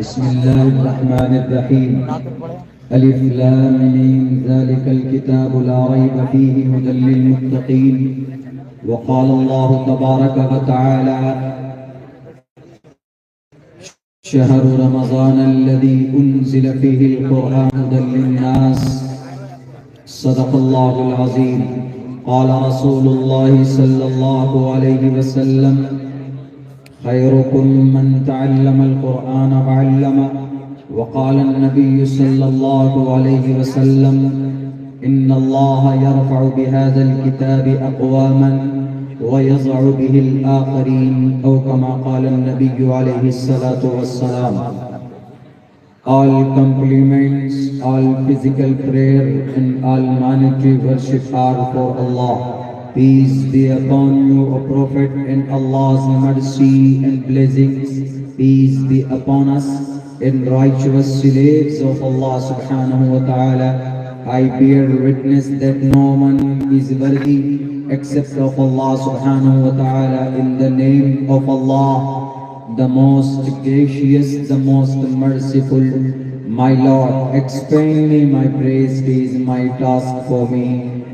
بسم الله الرحمن الرحيم ألف لام ميم ذلك الكتاب لا ريب فيه هدى للمتقين وقال الله تبارك وتعالى شهر رمضان الذي أنزل فيه القرآن هدى للناس صدق الله العظيم قال رسول الله صلى الله عليه وسلم خيركم من تعلم القرآن وعلمه وقال النبي صلى الله عليه وسلم إن الله يرفع بهذا الكتاب أقواما ويضع به الآخرين أو كما قال النبي عليه الصلاة والسلام. All compliments, all physical prayer and all monetary worship are for Allah. Peace be upon you, O Prophet, and Allah's mercy and blessings. Peace be upon us and righteous slaves of Allah subhanahu wa ta'ala. I bear witness that no one is worthy except of Allah subhanahu wa ta'ala. In the name of Allah, the most gracious, the most merciful. My Lord, explain me my praise, it is my task for me.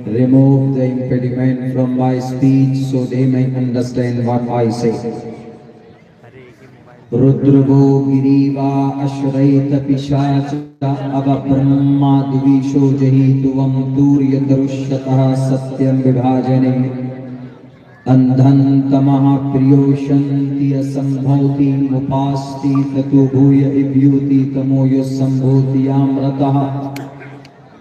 Remove the impediment from my speech so they may understand what I say. Rudruvo giriva ashrayta pishacha ava brahma divisho jahituvam turya darushyataha satyam vibhajane andhan tamaha priyoshanti asambhauti mupasti tatu bhuya ivyuti tamoyo sambhuti amrataha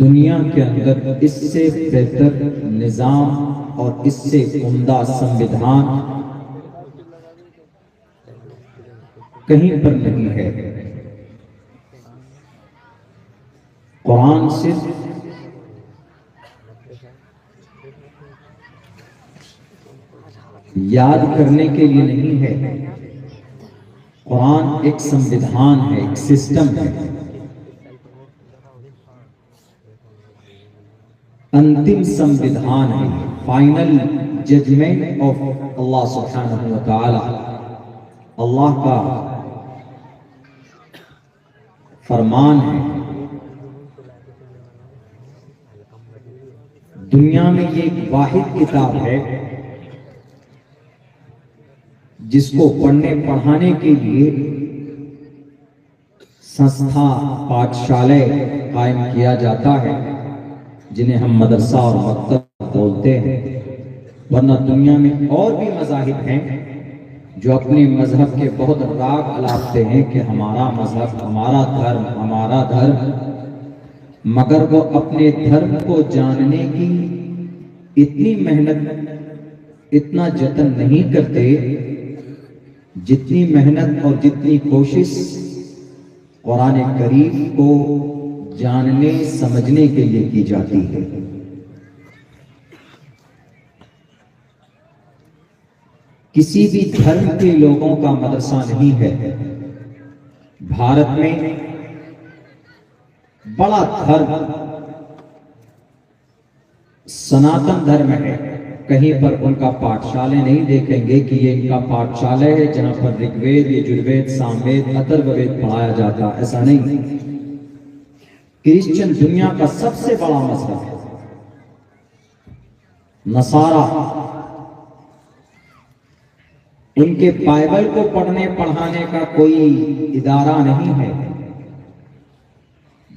دنیا کے اندر اس سے بہتر نظام اور اس سے عمدہ سنویدھان کہیں پر نہیں ہے۔ قرآن صرف یاد کرنے کے لیے نہیں ہے، قرآن ایک سنویدھان ہے، ایک سسٹم ہے، انتم سنویدھان ہے، فائنل ججمنٹ آف اللہ سبحانہ وتعالی، اللہ کا فرمان ہے۔ دنیا میں یہ ایک واحد کتاب ہے جس کو پڑھنے پڑھانے کے لیے سنستھا پاٹھشالے قائم کیا جاتا ہے، جنہیں ہم مدرسہ اور مکتب بولتے ہیں۔ ورنہ دنیا میں اور بھی مذاہب ہیں جو اپنے مذہب کے بہت راگ الاپتے ہیں کہ ہمارا مذہب، ہمارا دھرم، ہمارا دھرم، مگر وہ اپنے دھرم کو جاننے کی اتنی محنت، اتنا جتن نہیں کرتے جتنی محنت اور جتنی کوشش قرآن کریم کو جاننے سمجھنے کے لیے کی جاتی ہے۔ کسی بھی دھرم کے لوگوں کا مدرسہ نہیں ہے۔ بھارت میں بڑا دھرم سناتن دھرم ہے، کہیں پر ان کا پاٹھشالے نہیں دیکھیں گے کہ یہ ان کا پاٹھشالے ہے جہاں پر رگ وید، یجروید، ساموید، اتھرو وید پڑھایا جاتا، ایسا نہیں۔ کرسچن دنیا کا سب سے بڑا مذہب ہے۔ نصارہ ان کے بائبل کو پڑھنے پڑھانے کا کوئی ادارہ نہیں ہے۔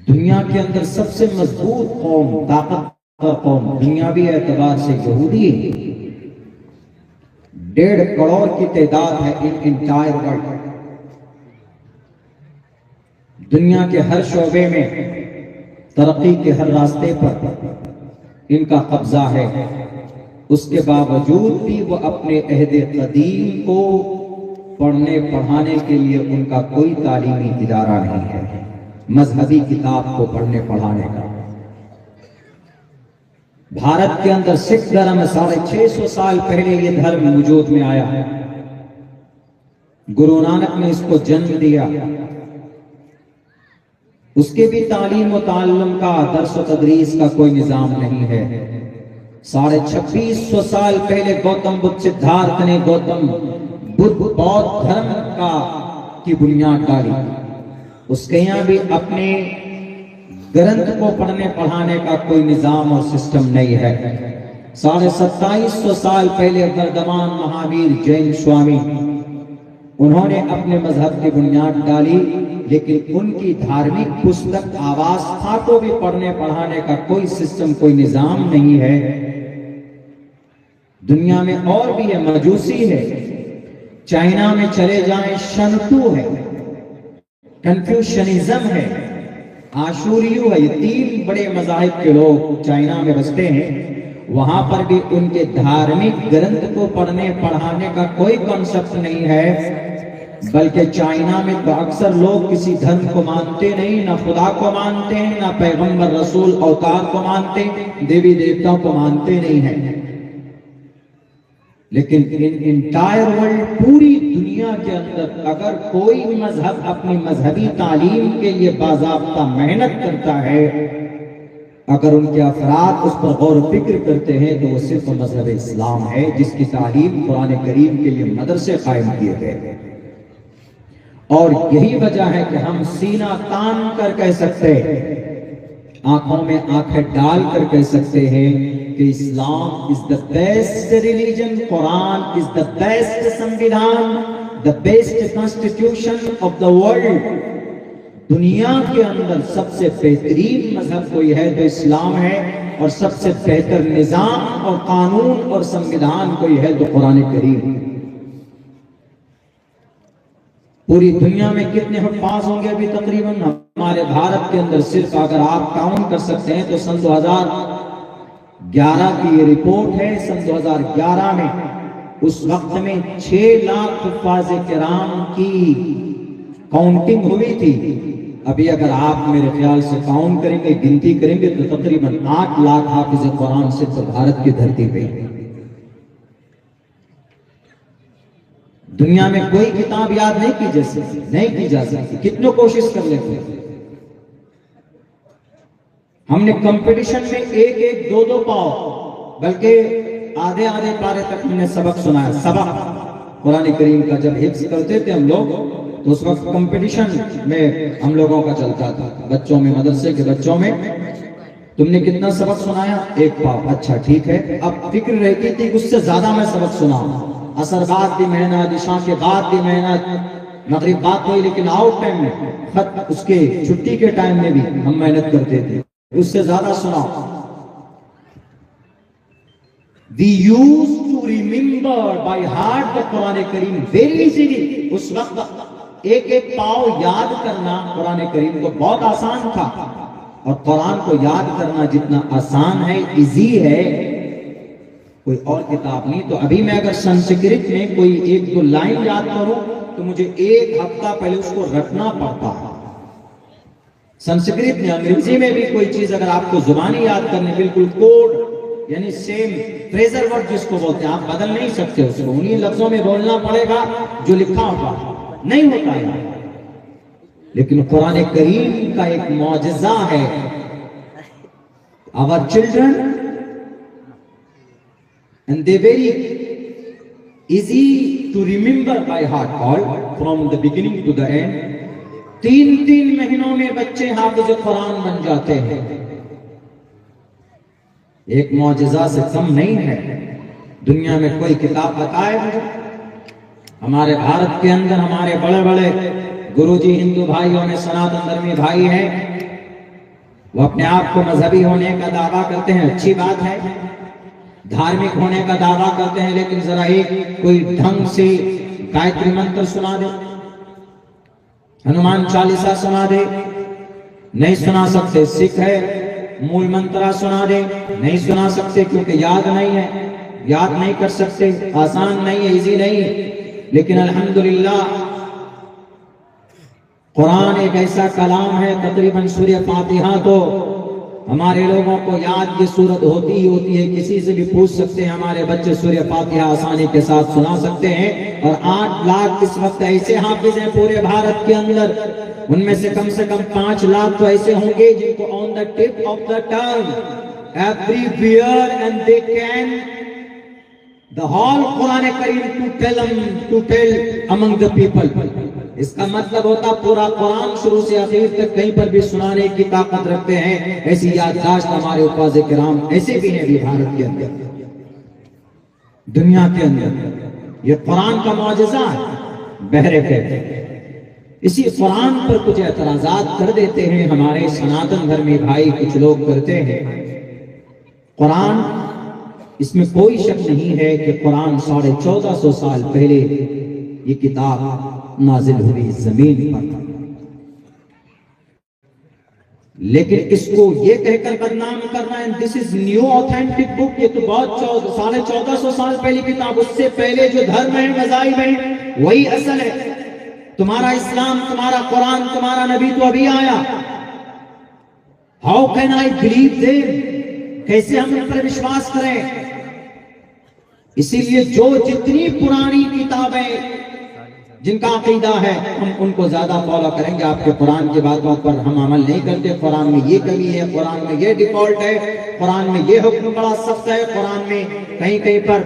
دنیا کے اندر سب سے مضبوط قوم، طاقتور قوم دنیاوی اعتبار سے یہودی ہے۔ 1.5 کروڑ کی تعداد ہے ان انٹائر ورلڈ۔ دنیا کے ہر شعبے میں، ترقی کے ہر راستے پر ان کا قبضہ ہے۔ اس کے باوجود بھی وہ اپنے عہد قدیم کو پڑھنے پڑھانے کے لیے ان کا کوئی تعلیمی ادارہ نہیں ہے، مذہبی کتاب کو پڑھنے پڑھانے کا۔ بھارت کے اندر سکھ دھرم 650 سال پہلے یہ دھرم وجود میں آیا ہے۔ گرو نانک نے اس کو جنم دیا۔ اس کے بھی تعلیم و تعلم کا، درس و تدریس کا کوئی نظام نہیں ہے۔ 2650 سال پہلے گوتم بدھ سدھارتھ نے گوتم بدھ بودھ دھرم کی بنیاد ڈالی۔ اس کے یہاں بھی اپنے گرنتھ کو پڑھنے پڑھانے کا کوئی نظام اور سسٹم نہیں ہے۔ 2750 سال پہلے وردھمان مہاویر جین سوامی، انہوں نے اپنے مذہب کی بنیاد ڈالی، لیکن ان کی دھارمک پستک آواستھا کو بھی پڑھنے پڑھانے کا کوئی سسٹم، کوئی نظام نہیں ہے۔ دنیا میں اور بھی ہے، مجوسی ہے، چائنا میں چلے جائیں شنتو ہے، کنفیوشنزم ہے، آشوریو ہے۔ یہ 3 بڑے مذاہب کے لوگ چائنا میں بستے ہیں۔ وہاں پر بھی ان کے دھارمک گرنتھ کو پڑھنے پڑھانے کا کوئی کنسپٹ نہیں ہے، بلکہ چائنا میں تو اکثر لوگ کسی دھرم کو مانتے نہیں، نہ خدا کو مانتے ہیں، نہ پیغمبر رسول اوتار کو مانتے، دیوی دیوتاؤں کو مانتے نہیں ہیں۔ لیکن انٹائر ورلڈ، پوری دنیا کے اندر اگر کوئی مذہب اپنی مذہبی تعلیم کے لیے باضابطہ محنت کرتا ہے، اگر ان کے افراد اس پر غور و فکر کرتے ہیں، تو وہ صرف مذہب اسلام ہے، جس کی تعلیم قرآن کریم کے لیے مدرسے قائم کیے گئے۔ اور یہی وجہ ہے کہ ہم سینہ تان کر کہہ سکتے ہیں، آنکھوں میں آنکھیں ڈال کر کہہ سکتے ہیں کہ اسلام is the best religion, Quran is the best Samvidhan, the best constitution of the world۔ دنیا کے اندر سب سے بہترین مذہب کوئی ہے تو اسلام ہے، اور سب سے بہتر نظام اور قانون اور سنویدھان کوئی ہے تو قرآن کریم۔ پوری دنیا میں کتنے حفاظ ہوں گے ابھی تقریباً ہمارے بھارت کے اندر صرف اگر آپ کاؤنٹ کر سکتے ہیں تو سن 2011 کی یہ رپورٹ ہے، سن 2011 میں اس وقت میں 6 لاکھ حفاظ کرام کی کاؤنٹنگ ہوئی تھی۔ ابھی اگر آپ میرے خیال سے کاؤنٹ کریں گے، گنتی کریں گے تو تقریباً 8 لاکھ حافظ قرآن صرف بھارت کی دھرتی پہ۔ دنیا میں کوئی کتاب یاد نہیں کی جا سکتی، کتنوں کوشش کر لیتے ہیں۔ ہم نے کمپٹیشن میں 1-1 2-2 پاؤ بلکہ آدھے پارے تک ہم نے سبق سنایا۔ سبق قرآن کریم کا جب حفظ کرتے تھے ہم لوگ تو اس وقت کمپٹیشن میں ہم لوگوں کا چلتا تھا، بچوں میں، مدرسے کے بچوں میں، تم نے کتنا سبق سنایا؟ 1 پاؤ۔ اچھا ٹھیک ہے، اب فکر رہتی تھی اس سے زیادہ میں سبق سناؤں، اثر بعد بھی محنت، عشاء کے بعد بھی محنت، مغرب بعد ہوئی، لیکن آؤٹ ٹائم میں، خط اس کے چھٹی کے ٹائم میں بھی ہم محنت کرتے تھے، اس سے زیادہ سناؤ۔ We used to remember by heart the Quran cream very easily۔ اس وقت 1-1 پاؤ یاد کرنا قرآن کریم کو بہت آسان تھا، اور قرآن کو یاد کرنا جتنا آسان ہے، ایزی ہے، کوئی اور کتاب نہیں۔ تو ابھی میں اگر سنسکرت میں کوئی 1-2 لائن یاد کروں تو مجھے 1 ہفتہ پہلے اس کو رٹنا پڑتا ہے۔ سنسکرت میں، انگریزی میں بھی کوئی چیز اگر آپ کو زبانی یاد کرنی، بالکل کوڈ یعنی سیم فریزر ورڈ جس کو بولتے ہیں، آپ بدل نہیں سکتے اس کو، انہی لفظوں میں بولنا پڑے گا جو لکھا ہوگا، نہیں ہوتا ہے۔ لیکن قرآن کریم کا ایک معجزہ ہے۔ Our children and they very easy to remember by heart all from the beginning to the end۔ 3 مہینوں میں بچے حافظ قرآن بن جاتے ہیں، ایک معجزہ سے کم نہیں ہے۔ دنیا میں کوئی کتاب بتائے مجھے؟ ہمارے بھارت کے اندر ہمارے بڑے بڑے گرو جی ہندو بھائیوں میں سناتن دھرمی بھائی ہیں، وہ اپنے آپ کو مذہبی ہونے کا دعویٰ کرتے ہیں، اچھی بات ہے، دھارمک ہونے کا دعویٰ کرتے ہیں، لیکن ذرا ایک کوئی ڈھنگ سے گایتری منتر سنا دے، ہنومان چالیسا سنا دے، نہیں سنا سکتے، سکھ ہے، مول منترا سنا دے، نہیں سنا سکتے کیونکہ یاد نہیں ہے، یاد نہیں کر سکتے، آسان نہیں ہے، ایزی نہیں۔ لیکن الحمدللہ قرآن ایک ایسا کلام ہے، تقریباً سورہ فاتحہ تو ہمارے لوگوں کو یاد کی صورت ہوتی ہی ہوتی ہے، کسی سے بھی پوچھ سکتے ہیں، ہمارے بچے سورہ فاتحہ آسانی کے ساتھ سنا سکتے ہیں۔ اور 8 لاکھ اس وقت ایسے حافظ ہیں پورے بھارت کے اندر، ان میں سے کم 5 لاکھ تو ایسے ہوں گے جن کو on the tip of the tongue everywhere and they can the whole Quran cream to tell among the people۔ اس کا مطلب ہوتا پورا قرآن شروع سے آخر تک کہیں پر بھی سنانے کی طاقت رکھتے ہیں۔ ایسی یادداشت ہمارے حفاظ کرام ایسے بھی ہیں بھی بھارت کے اندر، دنیا کے اندر۔ یہ قرآن کا معجزہ ہے، بہرے کہتے ہیں۔ اسی قرآن پر کچھ اعتراضات کر دیتے ہیں ہمارے سناتن دھرمی بھائی، کچھ لوگ کرتے ہیں۔ قرآن، اس میں کوئی شک نہیں ہے کہ قرآن 1450 سال پہلے یہ کتاب نازل ہوئی زمین پر، لیکن اس کو یہ کہہ کر بدنام کرنا ہے دس از نیو آتھینٹک بک، یہ تو بہت 1450 سال پہلی کتاب، اس سے پہلے جو دھرم ہے، مذاہب ہیں، وہی اصل ہے۔ تمہارا اسلام، تمہارا قرآن، تمہارا نبی تو ابھی آیا۔ How can I believe them, کیسے ہم ان پر وشواس کریں؟ اسی لیے جو جتنی پرانی کتابیں جن کا عقیدہ ہے ہم ان کو زیادہ فالو کریں گے۔ آپ کے قرآن کی باتوں پر ہم عمل نہیں کرتے، قرآن میں یہ کمی ہے، قرآن میں یہ ڈیفالٹ ہے، قرآن میں یہ حکم بڑا سخت ہے، قرآن میں کہیں پر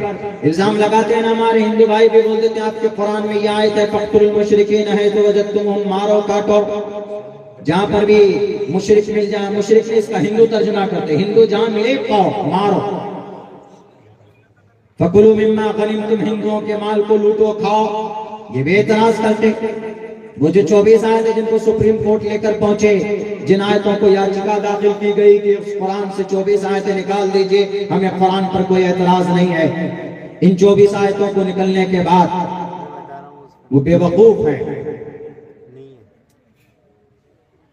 الزام لگاتے ہیں نا ہمارے ہندو بھائی بھی، بول دیتے ہیں آپ کے قرآن میں یہ آیت ہے فَقْتُلُوا الْمُشْرِكِينَ حَيْثُ وَجَدْتُمُوهُمْ، مارو کاٹو، جہاں پر بھی مشرک مل جائے، مشرک نے اس کا ہندو ترجمہ کرتے، ہندو جہاں ملے کھاؤ، مارو، فَكُلُوا مِمَّا غَنِمْتُمْ، ہندوؤں کے مال کو لوٹو کھاؤ۔ یہ بے اعتراض کرتے۔ وہ جو 24 آیتیں جن کو سپریم کورٹ لے کر پہنچے، جن آیتوں کو یاچکا داخل کی گئی کہ اس قرآن سے 24 آیتیں نکال دیجئے، ہمیں قرآن پر کوئی اعتراض نہیں ہے، ان 24 آیتوں کو نکلنے کے بعد وہ بے وقوف ہیں۔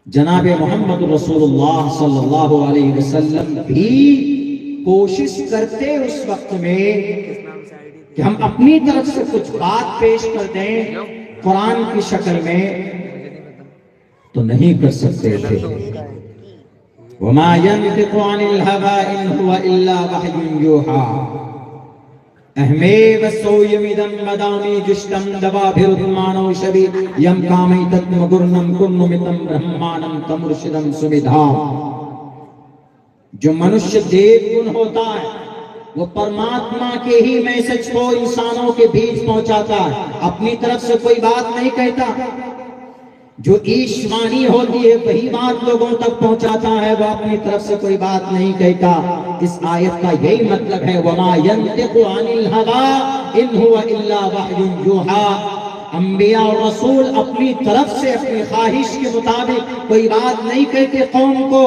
جناب محمد رسول اللہ صلی اللہ علیہ وسلم بھی کوشش کرتے اس وقت میں کہ ہم اپنی طرف سے کچھ بات پیش کر دیں قرآن کی شکل میں، تو نہیں کر سکتے تھے۔ وما ينطق عن الهوى ان هو الا وحي يوحى اہمے وسویمیدم مدامی جشتم دبابھردمانو شبی یم کامی تتم گرنم کنمتم برہمانم تمرشدم سمیدھا۔ جو منشیہ دیو گن ہوتا ہے وہ پرماتما کے ہی میسج کو انسانوں کے بیچ پہنچاتا ہے، اپنی طرف سے کوئی بات نہیں کہتا۔ جو ایشوانی ہوتی ہے وہی بات لوگوں تک پہنچاتا ہے، وہ اپنی طرف سے کوئی بات نہیں کہتا۔ اس آیت کا یہی مطلب ہے وَمَا يَنْطِقُ عَنِ الْهَوَىٰ إِنْ هُوَ إِلَّا وَحْيٌ يُوحَىٰ۔ انبیاء اور رسول اپنی طرف سے اپنی خواہش کے مطابق کوئی بات نہیں کہتے قوم کو،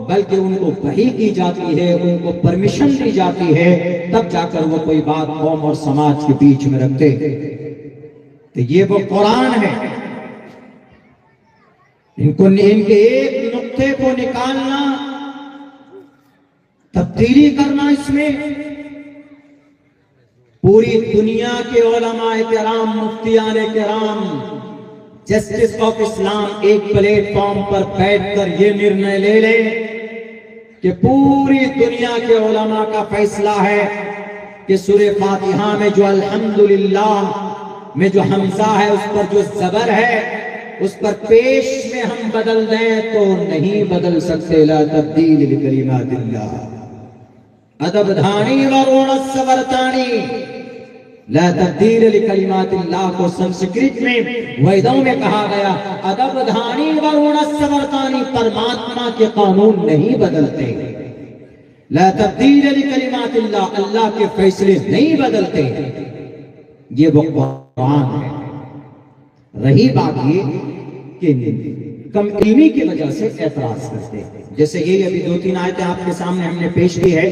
بلکہ ان کو وحی کی جاتی ہے، ان کو پرمیشن دی جاتی ہے، تب جا کر وہ کوئی بات قوم اور سماج کے بیچ میں رکھتے۔ تو یہ وہ قرآن ہے، ان کے ایک نقطے کو نکالنا، تبدیلی کرنا، اس میں پوری دنیا کے علماء کرام، مفتیان کرام، جسٹس آف اسلام ایک پلیٹ فارم پر بیٹھ کر یہ نرنے لے لیں کہ پوری دنیا کے علماء کا فیصلہ ہے کہ سورہ فاتحہ میں جو الحمدللہ میں جو حمزہ ہے اس پر جو زبر ہے اس پر پیش میں ہم بدل دیں تو نہیں بدل سکتے۔ لا تبدیل لکلمات اللہ ادب دھانی ورون السورتانی۔ لا تبدیل لکلمات اللہ کو سنسکرت میں ویدوں میں کہا گیا ادب دھانی ورون السورتانی، پرماتما کے قانون نہیں بدلتے۔ لا تبدیل لکلمات اللہ، اللہ کے فیصلے نہیں بدلتے۔ یہ وہ قرآن ہے۔ رہی بات یہ کہ کم علمی کی وجہ سے اعتراض کرتے ہیں، جیسے یہ ابھی 2-3 آیتیں آپ کے سامنے ہم نے پیش کی ہے،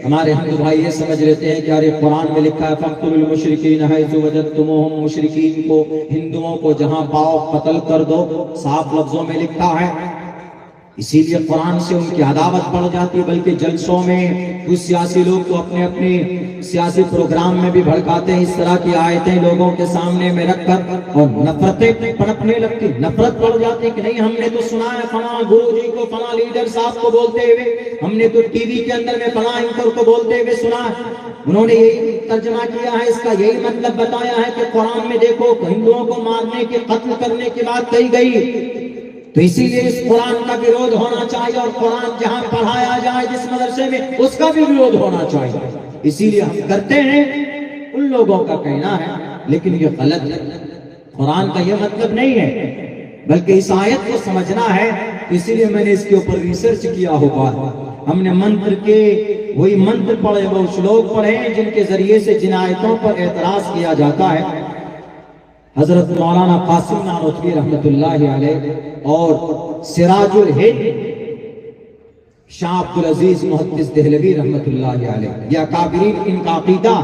ہمارے ہندو بھائی یہ سمجھ لیتے ہیں کہ ارے قرآن میں لکھا ہے فَاقْتُلُوا الْمُشْرِكِينَ حَيْثُ وَجَدْتُمُوهُمْ، مشرکین کو، ہندوؤں کو جہاں پاؤ قتل کر دو، صاف لفظوں میں لکھا ہے۔ اسی لیے قرآن سے ان کی عداوت بڑھ جاتی ہے، بلکہ جلسوں میں کچھ سیاسی لوگ تو اپنے اپنے سیاسی پروگرام میں بھی بھڑکاتے ہیں، اس طرح کی آیتیں لوگوں کے سامنے میں رکھ کر، اور نفرتیں پنپنے لگتی، نفرت بڑھ جاتی کہ نہیں ہم نے تو سنا ہے فلاں گرو جی کو، فلاں لیڈر صاحب کو بولتے ہوئے، ہم نے تو ٹی وی کے اندر میں فلاں اینکر کو بولتے ہوئے سنا ہے۔ انہوں نے یہی ترجمہ کیا ہے، اس کا یہی مطلب بتایا ہے کہ قرآن میں دیکھو ہندوؤں کو مارنے کے، قتل کرنے کی بات کہی گئی، تو اسی لیے اس قرآن کا وروධ ہونا چاہیے، اور قرآن جہاں پڑھایا جائے جس مدرسے میں اس کا بھی وروධ ہونا چاہیے۔ اسی لیے ہم کرتے ہیں، ان لوگوں کا کہنا ہے، لیکن یہ غلط ہے۔ قرآن کا یہ مطلب نہیں ہے، بلکہ اس آیت کو سمجھنا ہے۔ اسی لیے میں نے اس کے اوپر ریسرچ کیا ہوگا، ہم نے منتر کے وہی منتر پڑھے، وہ شلوک پڑھے جن کے ذریعے سے جن آیتوں پر اعتراض کیا جاتا ہے۔ حضرت مولانا قاسم نانوتوی رحمت اللہ علیہ اور سراج الہند شاہ عبدالعزیز محدث دہلوی رحمت اللہ علیہ، یہ اکابرین، ان کا عقیدہ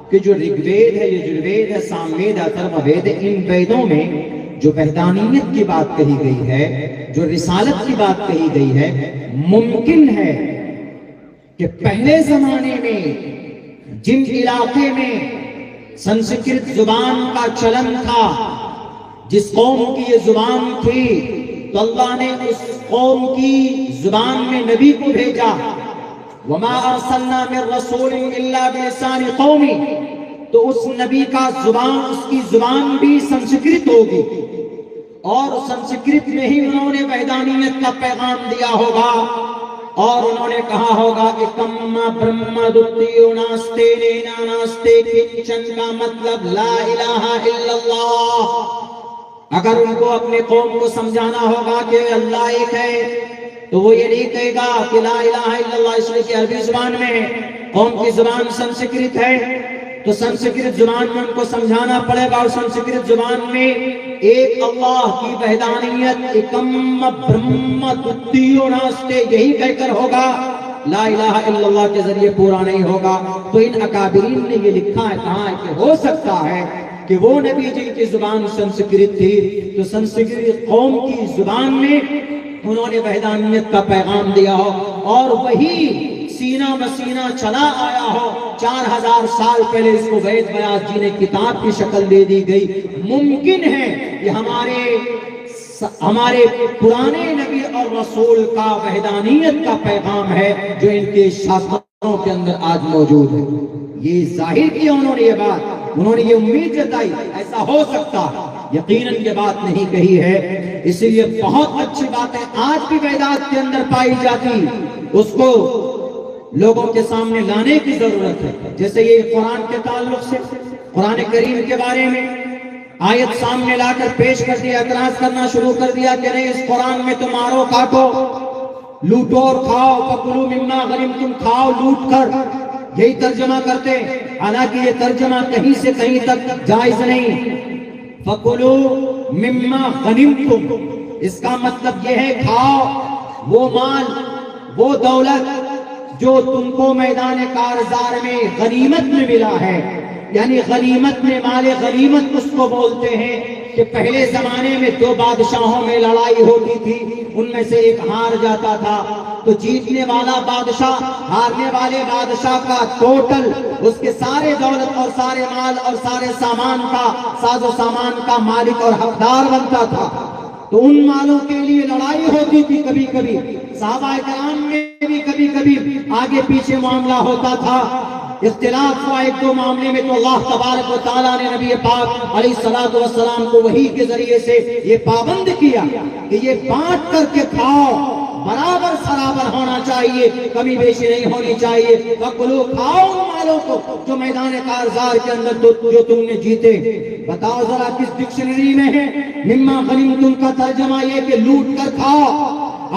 کہ جو رگ وید ہے، یجروید ہے، سام وید ہے، اتھرو وید ہے، ان ویدوں میں جو وحدانیت کی بات کہی گئی ہے، جو رسالت کی بات کہی گئی ہے، ممکن ہے کہ پہلے زمانے میں جن علاقے میں سنسکرت زبان کا چلن تھا، جس قوم کی یہ زبان تھی، تو اللہ نے اس قوم کی زبان میں نبی کو بھیجا، وَمَا أَرْسَلْنَا مِن رَّسُولٍ إِلَّا بِلِسَانِ قَوْمِهِ، تو اس نبی کا زبان، اس کی زبان بھی سنسکرت ہوگی، اور سنسکرت میں ہی انہوں نے وحدانیت کا پیغام دیا ہوگا، اور انہوں نے کہا ہوگا کہ کم برہم دتیو ناستے نینا ناستے کچن کا مطلب لا الہ الا اللہ۔ اگر ان کو اپنے قوم کو سمجھانا ہوگا کہ اللہ ایک ہے، تو وہ یہ نہیں کہے گا کہ لا الہ الا اللہ، اس لیے کہ عربی زبان میں قوم کی زبان سنسکرت ہے، تو سنسکرت زبان میں ان کو سمجھانا پڑے گا، اور سنسکرت زبان میں ایک اللہ کی وحدانیت، ایکم برہم دتیو ناستے، یہی کہہ کر ہوگا، لا الہ الا اللہ کے ذریعے پورا نہیں ہوگا۔ تو ان اکابرین نے یہ لکھا ہے، کہا ہے کہ ہو سکتا ہے کہ وہ نبی جن کی زبان سنسکرت تھی تو سنسکرت قوم کی زبان میں انہوں نے وحدانیت کا پیغام دیا ہو، اور وہی سینہ مسینہ چلا آیا ہو۔ 4000 سال پہلے اس کو وید ویاس جی نے کتاب کی شکل دے دی گئی۔ ممکن ہے کہ ہمارے پرانے نبی اور رسول کا وحدانیت کا پیغام ہے جو ان کے شاستروں کے اندر آج موجود ہے۔ یہ ظاہر کیا انہوں نے، یہ بات انہوں نے یہ امید جتائی ایسا ہو سکتا، یقیناً یہ بات نہیں کہی ہے۔ اس لیے بہت اچھی باتیں آج بھی ویدات کے اندر پائی جاتی، اس کو لوگوں کے سامنے لانے کی ضرورت ہے۔ جیسے یہ قرآن کے تعلق سے قرآن کریم کے بارے میں آیت سامنے لا کر پیش کر دیا، اعتراض کرنا شروع کر دیا کہ نہیں، اس قرآن میں تو مارو کاٹو لوٹو اور کھاؤ، فَكُلُوا مِمَّا غَنِمْتُمْ کھاؤ لوٹ کر، یہی ترجمہ کرتے، حالانکہ یہ ترجمہ کہیں سے کہیں تک جائز نہیں۔ فَكُلُوا مِمَّا غَنِمْتُمْ، اس کا مطلب یہ ہے کھاؤ وہ مال وہ دولت جو تم کو میدان کارزار میں غنیمت میں ملا ہے۔ یعنی غنیمت میں مال غنیمت اس کو بولتے ہیں کہ پہلے زمانے میں 2 بادشاہوں میں لڑائی ہوتی تھی، ان میں سے ایک ہار جاتا تھا تو جیتنے والا بادشاہ ہارنے والے بادشاہ کا ٹوٹل اس کے سارے دولت اور سارے مال اور سارے سامان کا ساز و سامان کا مالک اور حقدار بنتا تھا۔ تو ان مالوں کے لیے لڑائی ہوتی تھی، کبھی کبھی صحابہ کرام میں بھی کبھی کبھی آگے پیچھے معاملہ ہوتا تھا، اختلاف ہوا 1-2 معاملے میں، تو اللہ تبارک و تعالیٰ نے نبی پاک علیہ الصلوۃ والسلام کو وحی کے ذریعے سے یہ پابند کیا کہ یہ بانٹ کر کے کھاؤ، برابر سرابر ہونا چاہیے، کمی بیشی نہیں ہونی چاہیے۔ فَكُلُوا کھاؤ ان مالوں کو جو میدان کارزار کے اندر جو تم نے جیتے۔ بتاؤ ذرا کس ڈکشنری میں ہے مما غنیمتم کا ترجمہ یہ کہ لوٹ کر کھاؤ؟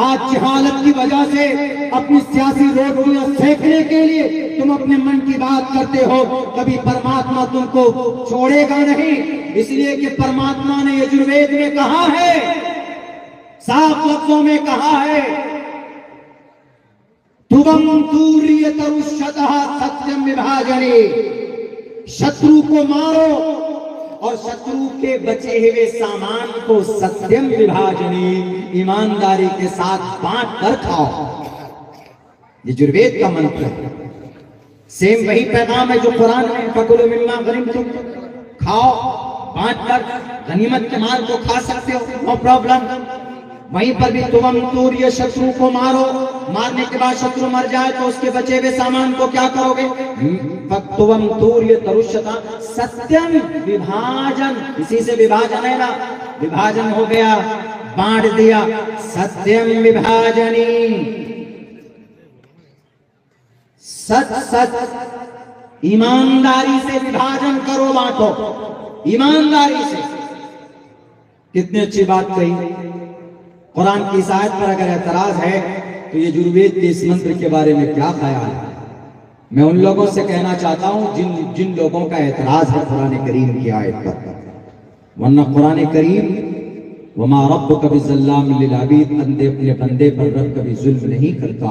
آج جہالت کی وجہ سے اپنی سیاسی روٹیاں سینکنے کے لیے تم اپنے من کی بات کرتے ہو، کبھی پرماتما تم کو چھوڑے گا نہیں، اس لیے کہ پرماتما نے یجروید میں کہا ہے، صاف لفظوں میں کہا ہے، تُوَمْ تُوْرِيَتَرُشَّتَهَا سَتْيَمْ وِبْھَاجَنِ، شترو کو مارو اور شترو کے بچے ہوئے سامان کو ستیم وبھاجنی، ایمانداری کے ساتھ بانٹ کر کھاؤ۔ یہ جروید کا منتر ہے، سیم وہی پیغام ہے جو قرآن میں فَكُلُوا مِمَّا غَنِمْتُمْ، کھاؤ بانٹ کر، غنیمت کے مال کو کھا سکتے ہو، نو پرابلم۔ وہیں پر بھی تم تور یہ شترو کو مارو، مارنے کے بعد شترو مر جائے تو اس کے بچے ہوئے سامان کو کیا کرو گے؟ تم تور یہ ترشتا ستیم وبھاجن، اسی سے وبھاجن ہے نا، وبھاجن ہو گیا، بانٹ دیا، ستیم وبھاجنی، سچ سچ ایمانداری سے وبھاجن کرو، بانٹو ایمانداری سے۔ کتنی اچھی بات کہی۔ قرآن کی اس آیت پر اگر اعتراض ہے تو یہ جروید کے اس منتر کے بارے میں کیا خیال ہے؟ میں ان لوگوں سے کہنا چاہتا ہوں جن لوگوں کا اعتراض ہے قرآن کریم کی آیت پر، ورنہ قرآن کریم وما ربک بظلام للعبید، اپنے بندے پر رب کبھی ظلم نہیں کرتا۔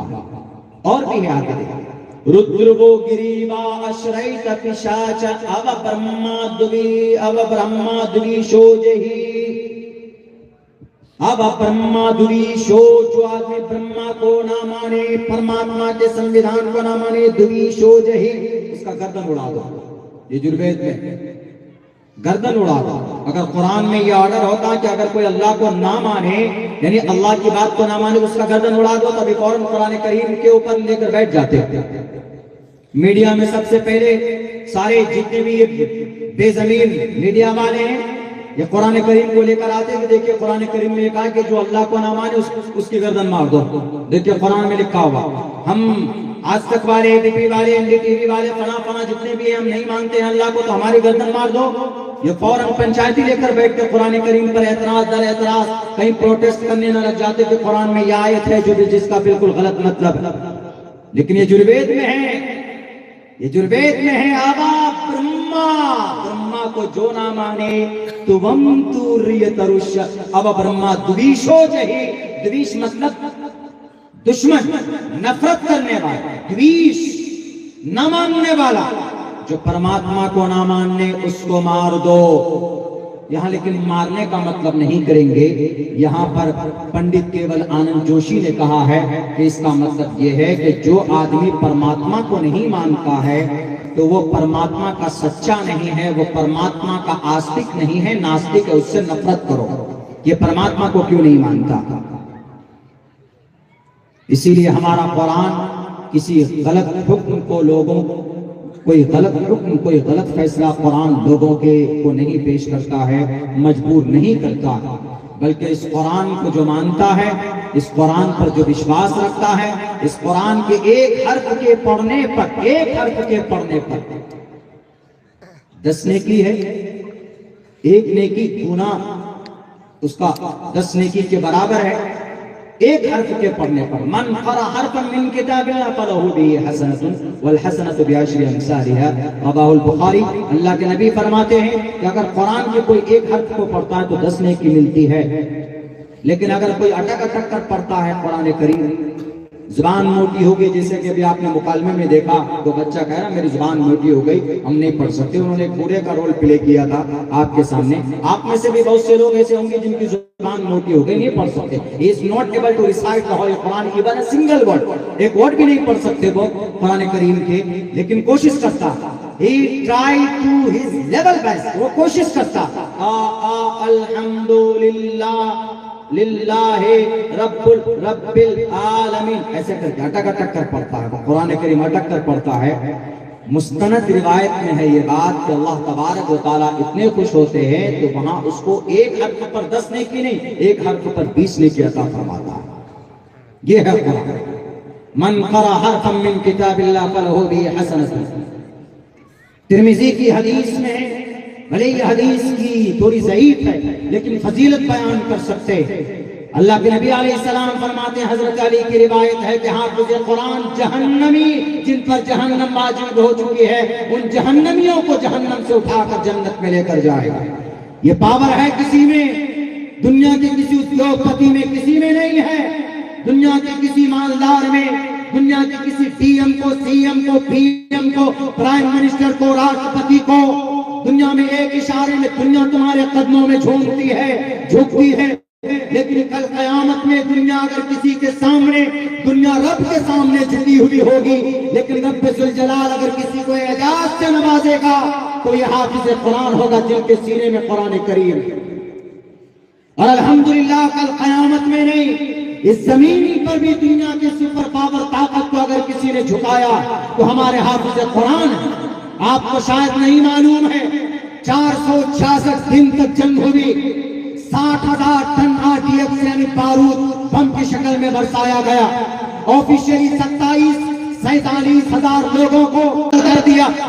اور بھی ہے آگے دیکھیں، ردرو گریوا اشریت پشاچ او برہما دوی شوجہی، اب برہما دوی شو، جو آدمی برہما کو نہ مانے، پرماتما کے سنویدھان کو نہ مانے، دوی شو جہی، اس کا گردن اڑا دو۔ یہ جروید میں گردن اڑا دو۔ اگر قرآن میں یہ آرڈر ہوتا کہ اگر کوئی اللہ کو نہ مانے، یعنی اللہ کی بات کو نہ مانے، اس کا گردن اڑا دو، تبھی فوراً قرآن کریم کے اوپر لے کر بیٹھ جاتے۔ میڈیا میں سب سے پہلے سارے جتنے بھی بے زمین میڈیا والے ہیں یہ قرآن کریم کو لے کر آتے ہیں کہ دیکھیں قرآن کریم میں کہا کہ جو اللہ کو نہ مانے اس کی گردن مار دو۔ دیکھیں قرآن میں لکھا ہوا، ہم آج تک والے، اے بی پی والے، این ڈی ٹی وی والے، فنا جتنے بھی ہیں، ہم نہیں مانتے ہیں اللہ کو تو ہماری گردن مار دو۔ یہ فوراً پنچایتی لے کر بیٹھ کے قرآن کریم پر اعتراض در اعتراض کہیں پروٹیسٹ کرنے نہ لگ جاتے کہ قرآن میں یہ آیت ہے جس کا بالکل غلط مطلب ہے۔ لیکن یہ جروید میں ہے، یہ جروید میں ہے، آبا برہما کو جو نہ مانے تو وم توریت رش، اب برہما دویش ہو جہی، دویش مطلب دشمن، نفرت کرنے والا، دویش نہ ماننے والا، جو پرماتما کو نہ ماننے اس کو مار دو۔ یہاں لیکن مارنے کا مطلب نہیں کریں گے، یہاں پر پنڈت کیول آنند جوشی نے کہا ہے کہ اس کا مطلب یہ ہے کہ جو آدمی پرماتما کو نہیں مانتا ہے تو وہ پرماتما کا سچا نہیں ہے، وہ پرماتما کا آستک نہیں ہے، ناستک ہے، اس سے نفرت کرو۔ یہ پرماتما کو کیوں نہیں مانتا؟ اسی لیے ہمارا قرآن کسی غلط حکم کو کوئی غلط فیصلہ قرآن لوگوں کو نہیں پیش کرتا ہے، مجبور نہیں کرتا، بلکہ اس قرآن کو جو مانتا ہے، اس قرآن پر جو وشواس رکھتا ہے، اس قرآن کے ایک حرف کے پڑھنے پر 10 نیکی ہے، ایک نیکی گناہ اس کا 10 نیکی کے برابر ہے، ایک حرف کے پڑھنے پر۔ من قرأ حرفا من کتاب اللہ فلہ بہ حسنۃ والحسنۃ بعشر امثالها، رواه البخاری۔ اللہ کے نبی فرماتے ہیں کہ اگر قرآن کے کوئی ایک حرف کو پڑھتا ہے تو 10 نیکی ملتی ہے، لیکن اگر کوئی اٹک کر پڑھتا ہے قرآن کریم، زبان موٹی ہو گئی، جیسے کہ ابھی آپ نے مکالمے میں دیکھا تو بچہ کہہ رہا میری زبان موٹی ہو گئی، ہم نہیں پڑھ سکتے، انہوں نے پورے کا رول پلے کیا تھا آپ کے سامنے۔ آپ میں سے بھی بہت سے لوگ ایسے ہوں گے جن کی زبان موٹی ہو گئی، نہیں پڑھ سکتے۔ He is not able to recite the whole Quran, even a single word، ایک ورڈ بھی نہیں پڑھ سکتے وہ قرآن کریم کے، لیکن کوشش کرتا۔ He tried to his level best، وہ کوشش کرتا۔ الحمدللہ للہ رب العالمین، ایسے کر کے اٹک کر پڑھتا ہے وہ قرآن کریم، اٹک کر پڑھتا ہے۔ مستند روایت میں ہے یہ بات کہ اللہ تبارک و تعالیٰ اتنے خوش ہوتے ہیں تو وہاں اس کو ایک حرف پر 10 نیکی نہیں، ایک حرف پر 20 نیکی عطا فرماتا ہے۔ یہ ہے قرآن۔ من قرأ حرفا من کتاب اللہ فلہ بہ حسنۃ۔ ترمذی کی حدیث میں ہے، بھلے یہ حدیث کی تھوڑی ضعیف ہے لیکن فضیلت بیان کر سکتے ہیں۔ اللہ کے نبی علیہ السلام فرماتے ہیں، حضرت علی کی روایت ہے کہ حافظ قرآن جہنمی جن پر جہنم واجب ہو چکی ہے، ان جہنمیوں کو جہنم سے اٹھا کر جنت میں لے کر جائے گا۔ یہ پاور ہے کسی میں، دنیا کے کسی ادیوگ پتی میں کسی میں نہیں ہے، دنیا کے کسی مالدار میں، دنیا کے کسی ڈی ایم کو، سی ایم کو، پی ایم کو، پرائم منسٹر کو، راشٹرپتی کو، دنیا میں ایک اشارے میں دنیا تمہارے قدموں میں جھونکتی ہے، جھکتی ہے، لیکن کل قیامت میں دنیا اگر کسی کے سامنے، دنیا رب کے سامنے جھکی ہوئی ہوگی، لیکن رب ذوالجلال اگر کسی کو اعجاز سے نوازے گا تو یہ حافظ قرآن ہوگا جن کے سینے میں قرآن کریم۔ اور الحمدللہ کل قیامت میں نہیں، اس زمین پر بھی دنیا کے سپر پاور طاقت کو اگر کسی نے جھکایا تو ہمارے حافظ قرآن ہے۔ آپ کو شاید نہیں معلوم ہے، 466 دن تک جنگ ہوئی، 60,000 ٹن RDX یعنی بارود بم کی شکل میں برسایا گیا، آفیشیلی 47,000 لوگوں کو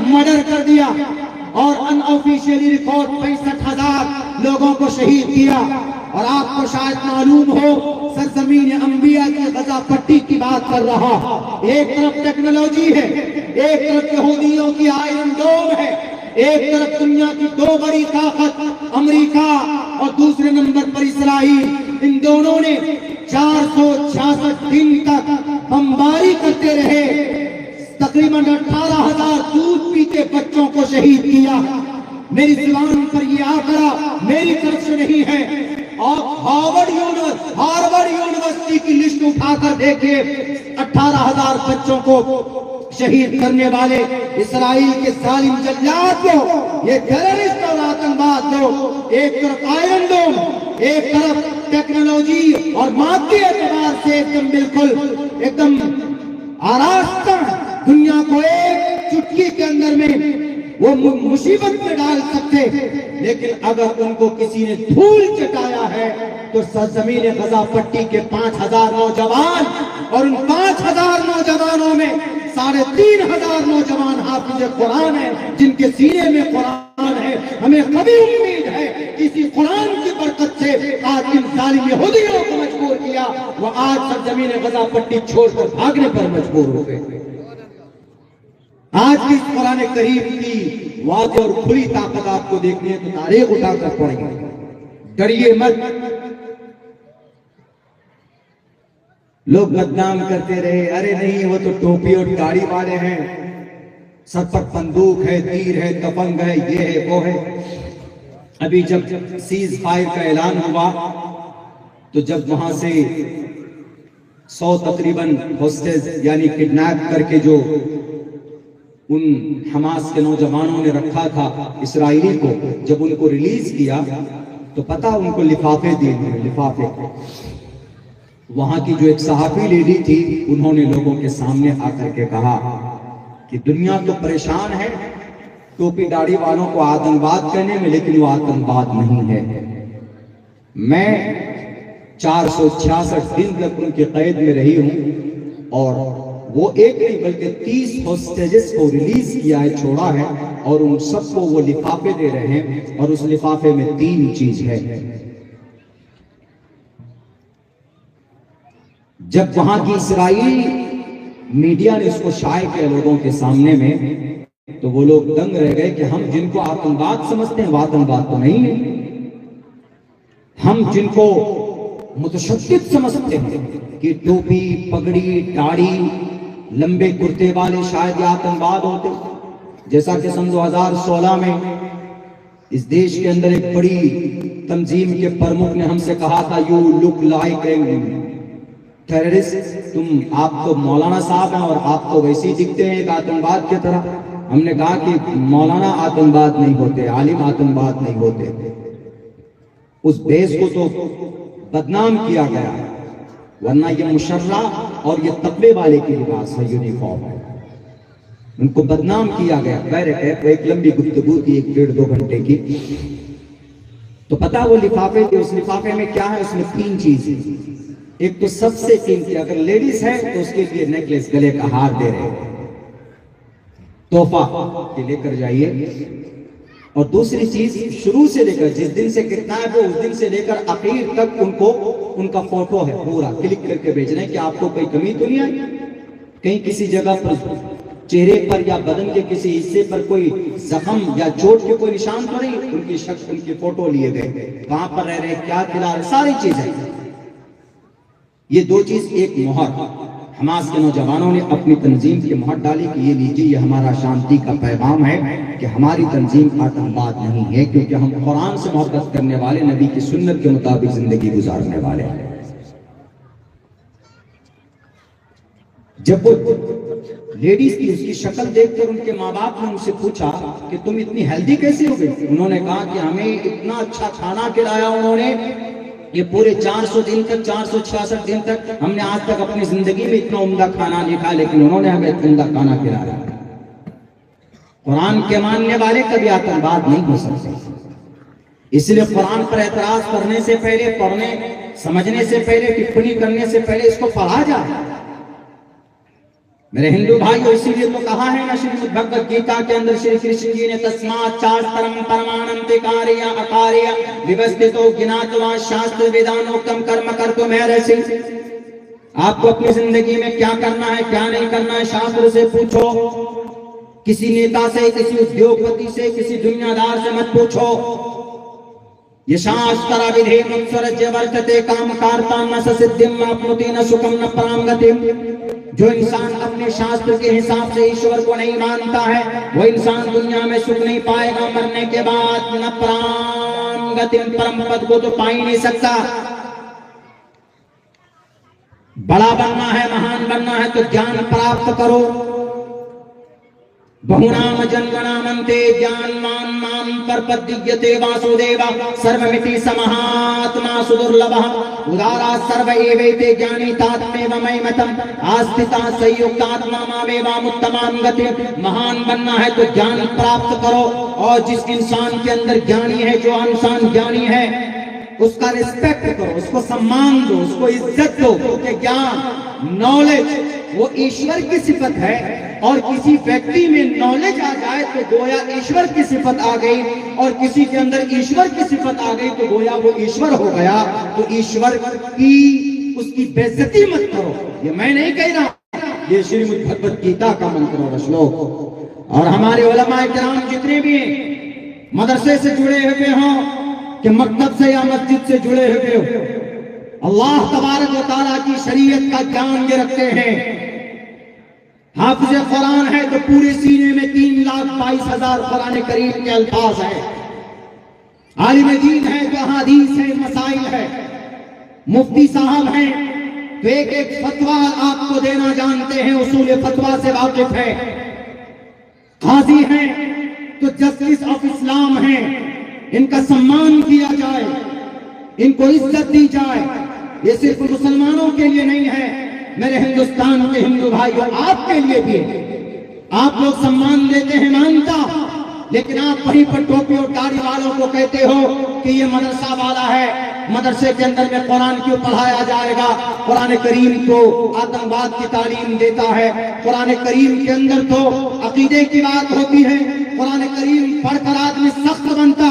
مرڈر کر دیا، اور ان آفیشیلی ریکارڈ 65,000 لوگوں کو شہید کیا۔ اور آپ کو شاید معلوم ہو، سرزمین انبیاء کی غزہ پٹی کی بات کر رہا، ایک طرف ٹیکنالوجی ہے، ایک طرف یہودیوں کی آئرن ڈوم ہے، ایک طرف دنیا کی 2 بڑی طاقت امریکہ اور دوسرے نمبر پر اسرائیل، ان دونوں نے 466 دن تک بمباری کرتے رہے، تقریباً 18,000 دودھ پیتے بچوں کو شہید کیا۔ میری زبان پر یہ آنکڑا میری طرف سے نہیں ہے، اور ہارورڈ یونیورسٹی کی لسٹ اٹھا کر دیکھیں، 18,000 بچوں کو شہید کرنے والے اسرائیل کے ظالم جلاد کو، یہ ٹیررسٹ اور آتنکواد لوگ، ایک طرف آئرن ڈوم، ایک طرف ٹیکنالوجی اور مادی اعتبار سے ایک دم آراستہ دنیا کو ایک چٹکی کے اندر میں وہ مصیبت میں ڈال سکتے، لیکن اگر ان کو کسی نے دھول چٹایا ہے تو سرزمین غزہ پٹی کے 5,000 نوجوان، اور ان 5,000 نوجوانوں میں 3,500 نوجوان حافظ قرآن ہیں جن کے سینے میں قرآن ہے۔ ہمیں کبھی امید ہے کسی قرآن کی برکت سے آج ان ظالم یہودیوں کو مجبور کیا، وہ آج سرزمین غزہ پٹی چھوڑ کر بھاگنے پر مجبور ہو گئے۔ آج بھی اس قرآن کریم کی واضح اور کھلی طاقت آپ کو دیکھنی ہے تو تاریخ اٹھا کر پڑھیں گے، ڈریے مت۔ لوگ بدنام کرتے رہے، ارے نہیں وہ تو ٹوپی اور داڑھی والے ہیں، سب پر بندوق ہے، تیر ہے، تفنگ ہے، یہ ہے وہ ہے۔ ابھی جب سیز فائر کا اعلان ہوا تو جب وہاں سے 100 تقریباً ہوسٹیج یعنی کڈنیپ کر کے جو ان حماس کے نوجوانوں نے رکھا تھا اسرائیلی کو، جب ان کو ریلیز کیا تو پتہ ان کو لفافے دیے ہوئے، لفافے۔ وہاں کی جو ایک صحافی لیڈی تھی، انہوں نے لوگوں کے سامنے آ کر کے کہا کہ دنیا تو پریشان ہے ٹوپی داڑھی والوں کو آتنکواد کہنے میں، لیکن وہ آتنکواد نہیں ہے۔ میں 466 دن تک ان کی قید میں رہی ہوں اور وہ ایک نہیں بلکہ 30 ہوسٹیجز کو ریلیز کیا ہے، چھوڑا ہے، اور ان سب کو وہ لفافے دے رہے ہیں، اور اس لفافے میں 3 چیز ہے۔ جب وہاں کی اسرائیلی میڈیا نے اس کو شائع کیا لوگوں کے سامنے میں، تو وہ لوگ دنگ رہ گئے کہ ہم جن کو آتنکواد سمجھتے ہیں وہ آتنکواد تو نہیں ہے، ہم جن کو متشدد سمجھتے ہیں کہ ٹوپی، پگڑی، داڑھی، لمبے کرتے والے شاید یہ آتنکواد ہوتے۔ جیسا کہ سن 2016 میں اس دیش کے اندر ایک بڑی تنظیم کے پرمکھ نے ہم سے کہا تھا you look like a terrorist, تم آپ تو مولانا صاحب ہیں اور آپ تو ویسے ہی دکھتے ہیں ایک آتنکواد کی طرح۔ ہم نے کہا کہ مولانا آتنکواد نہیں ہوتے، عالم آتنکواد نہیں ہوتے۔ اس بیس کو تو بدنام کیا گیا، ورنہ یہ مشرہ اور یہ تقوی والے کی لباس ہے، یونیفارم ہے، ان کو بدنام کیا گیا۔ ایک لمبی گفتگو تھی، 1.5-2 گھنٹے کی، تو پتہ وہ لفافے تھے، اس لفافے میں کیا ہے؟ اس میں 3 چیزیں۔ ایک تو سب سے قیمتی، اگر لیڈیز ہے تو اس کے لیے نیکلیس، گلے کا ہار دے رہے ہیں، تحفہ کہ لے کر جائیے۔ اور دوسری چیز، شروع سے لے کر جس دن سے کڈنیپ ہو اس دن سے لے کر آخر تک ان کا فوٹو ہے پورا کلک کر کے بھیجنا ہے کہ آپ کو کوئی کمی تو نہیں آئی، کہیں کسی جگہ پر چہرے پر یا بدن کے کسی حصے پر کوئی زخم یا چوٹ کے کوئی نشان تو نہیں، ان کی شخص، ان کی فوٹو لیے گئے، کہاں پر رہ رہے، کیا کھلا رہے، ساری چیزیں۔ یہ 2 چیز، ایک مہر حماس کے نوجوانوں نے اپنی تنظیم کی مہر ڈالی کہ یہ لیجیے، یہ ہمارا شانتی کا پیغام ہے کہ ہماری تنظیم آتنکواد نہیں ہے، کیونکہ ہم قرآن سے محبت کرنے والے، نبی کی سنت کے مطابق زندگی گزارنے والے ہیں۔ جب وہ لیڈیز کی اس کی شکل دیکھ کر ان کے ماں باپ نے ان سے پوچھا کہ تم اتنی ہیلدی کیسے ہو گئی؟ انہوں نے کہا کہ ہمیں اتنا اچھا کھانا کھلایا انہوں نے، یہ پورے 400 دن تک، 466 دن تک، ہم نے آج تک اپنی زندگی میں اتنا عمدہ کھانا نہیں کھایا، لیکن انہوں نے ہمیں عمدہ کھانا کھلایا۔ قرآن کے ماننے والے کبھی آتنکواد نہیں ہو سکتے، اس لیے قرآن پر اعتراض کرنے سے پہلے، پڑھنے سمجھنے سے پہلے، ٹپنی کرنے سے پہلے اس کو پڑھا جائے۔ میرے ہندو بھائیو، اسی لیے تو کہا ہے نا شریمد بھگوت گیتا کے اندر شری کرشن جی نے تسمات چاشترم پرماننتے کاریا اکاریا ویوستھتو گناتوا شاستر ویدانوکتم کرم کرتو میرسی۔ آپ کو اپنی زندگی میں کیا کرنا ہے، کیا نہیں کرنا ہے، شاستر سے پوچھو، کسی نیتا سے، کسی ادیوگپتی سے، کسی دنیا دار سے مت پوچھو۔ یہ شاستر ودھے متسرج ورتتے کام کارتا نہ سسدھم اپنتی نہ سکم نہ پرامگتم۔ جو انسان اپنے شاستر کے حساب سے ایشور کو نہیں مانتا ہے، وہ انسان دنیا میں سکھ نہیں پائے گا، مرنے کے بعد نہ پرامگتم، پرم پد کو تو پا ہی نہیں سکتا۔ بڑا بننا ہے، مہان بننا ہے تو جان پراپت کرو۔ بہونام جنگنامنتے جان مان مام پرپدیتے واسودیوا سرومتی سمہاتما سدرلبھا ادارا سرو ایویتے جانی تاتمیو میمتم آستھتا سیوکتاتما مامیوا متمان گتی۔ مہان بننا ہے تو جان پراپت کرو، اور جس انسان کے اندر جانی ہے، جو انسان جانی ہے، اس کا ریسپیکٹ کرو، اس کو سمان دو، اس کو عزت دو، کیونکہ جان، نالج وہ ایشور کی صفت ہے، اور کسی ویکتی میں نالج آ جائے تو گویا ایشور کی صفت آ گئی، اور کسی کے اندر ایشور کی صفت آ گئی تو گویا وہ ایشور ہو گیا۔ تو ایشور کی اس کی بے عزتی مت کرو، یہ میں نہیں کہہ رہا، یہ شریمد بھگوت گیتا کا منتر اور شلوک۔ اور ہمارے علماء کرام جتنے بھی مدرسے سے جڑے ہوئے ہوں، کہ مکتب سے یا مسجد سے جڑے ہوئے ہو، اللہ تبارک و تعالیٰ کی شریعت کا جان یہ رکھتے ہیں حافظ قرآن ہے تو پورے سینے میں 3,22,000 قرآن کریم کے الفاظ ہیں. عالم دین ہے تو احادیث ہے، مسائل ہے. مفتی صاحب ہیں تو ایک ایک فتویٰ آپ کو دینا جانتے ہیں، اصول فتویٰ سے واقف ہے. قاضی ہیں تو جسٹس آف اسلام ہیں، ان کا سمان کیا جائے، ان کو عزت دی جائے. یہ صرف مسلمانوں کے لیے نہیں ہے، میرے ہندوستان کے ہندو بھائیوں، آپ کے لیے بھی ہے. آپ لوگ سمان دیتے ہیں مانتا، لیکن آپ وہیں پر ٹوپی اور داڑھی والوں کو کہتے ہو کہ یہ مدرسہ والا ہے، مدرسے کے اندر میں قرآن کیوں پڑھایا جائے گا؟ قرآن کریم تو آتنکواد کی تعلیم دیتا ہے، قرآن کریم کے اندر تو عقیدے کی بات ہوتی ہے. قرآن کریم پڑھ کر آدمی سخت بنتا،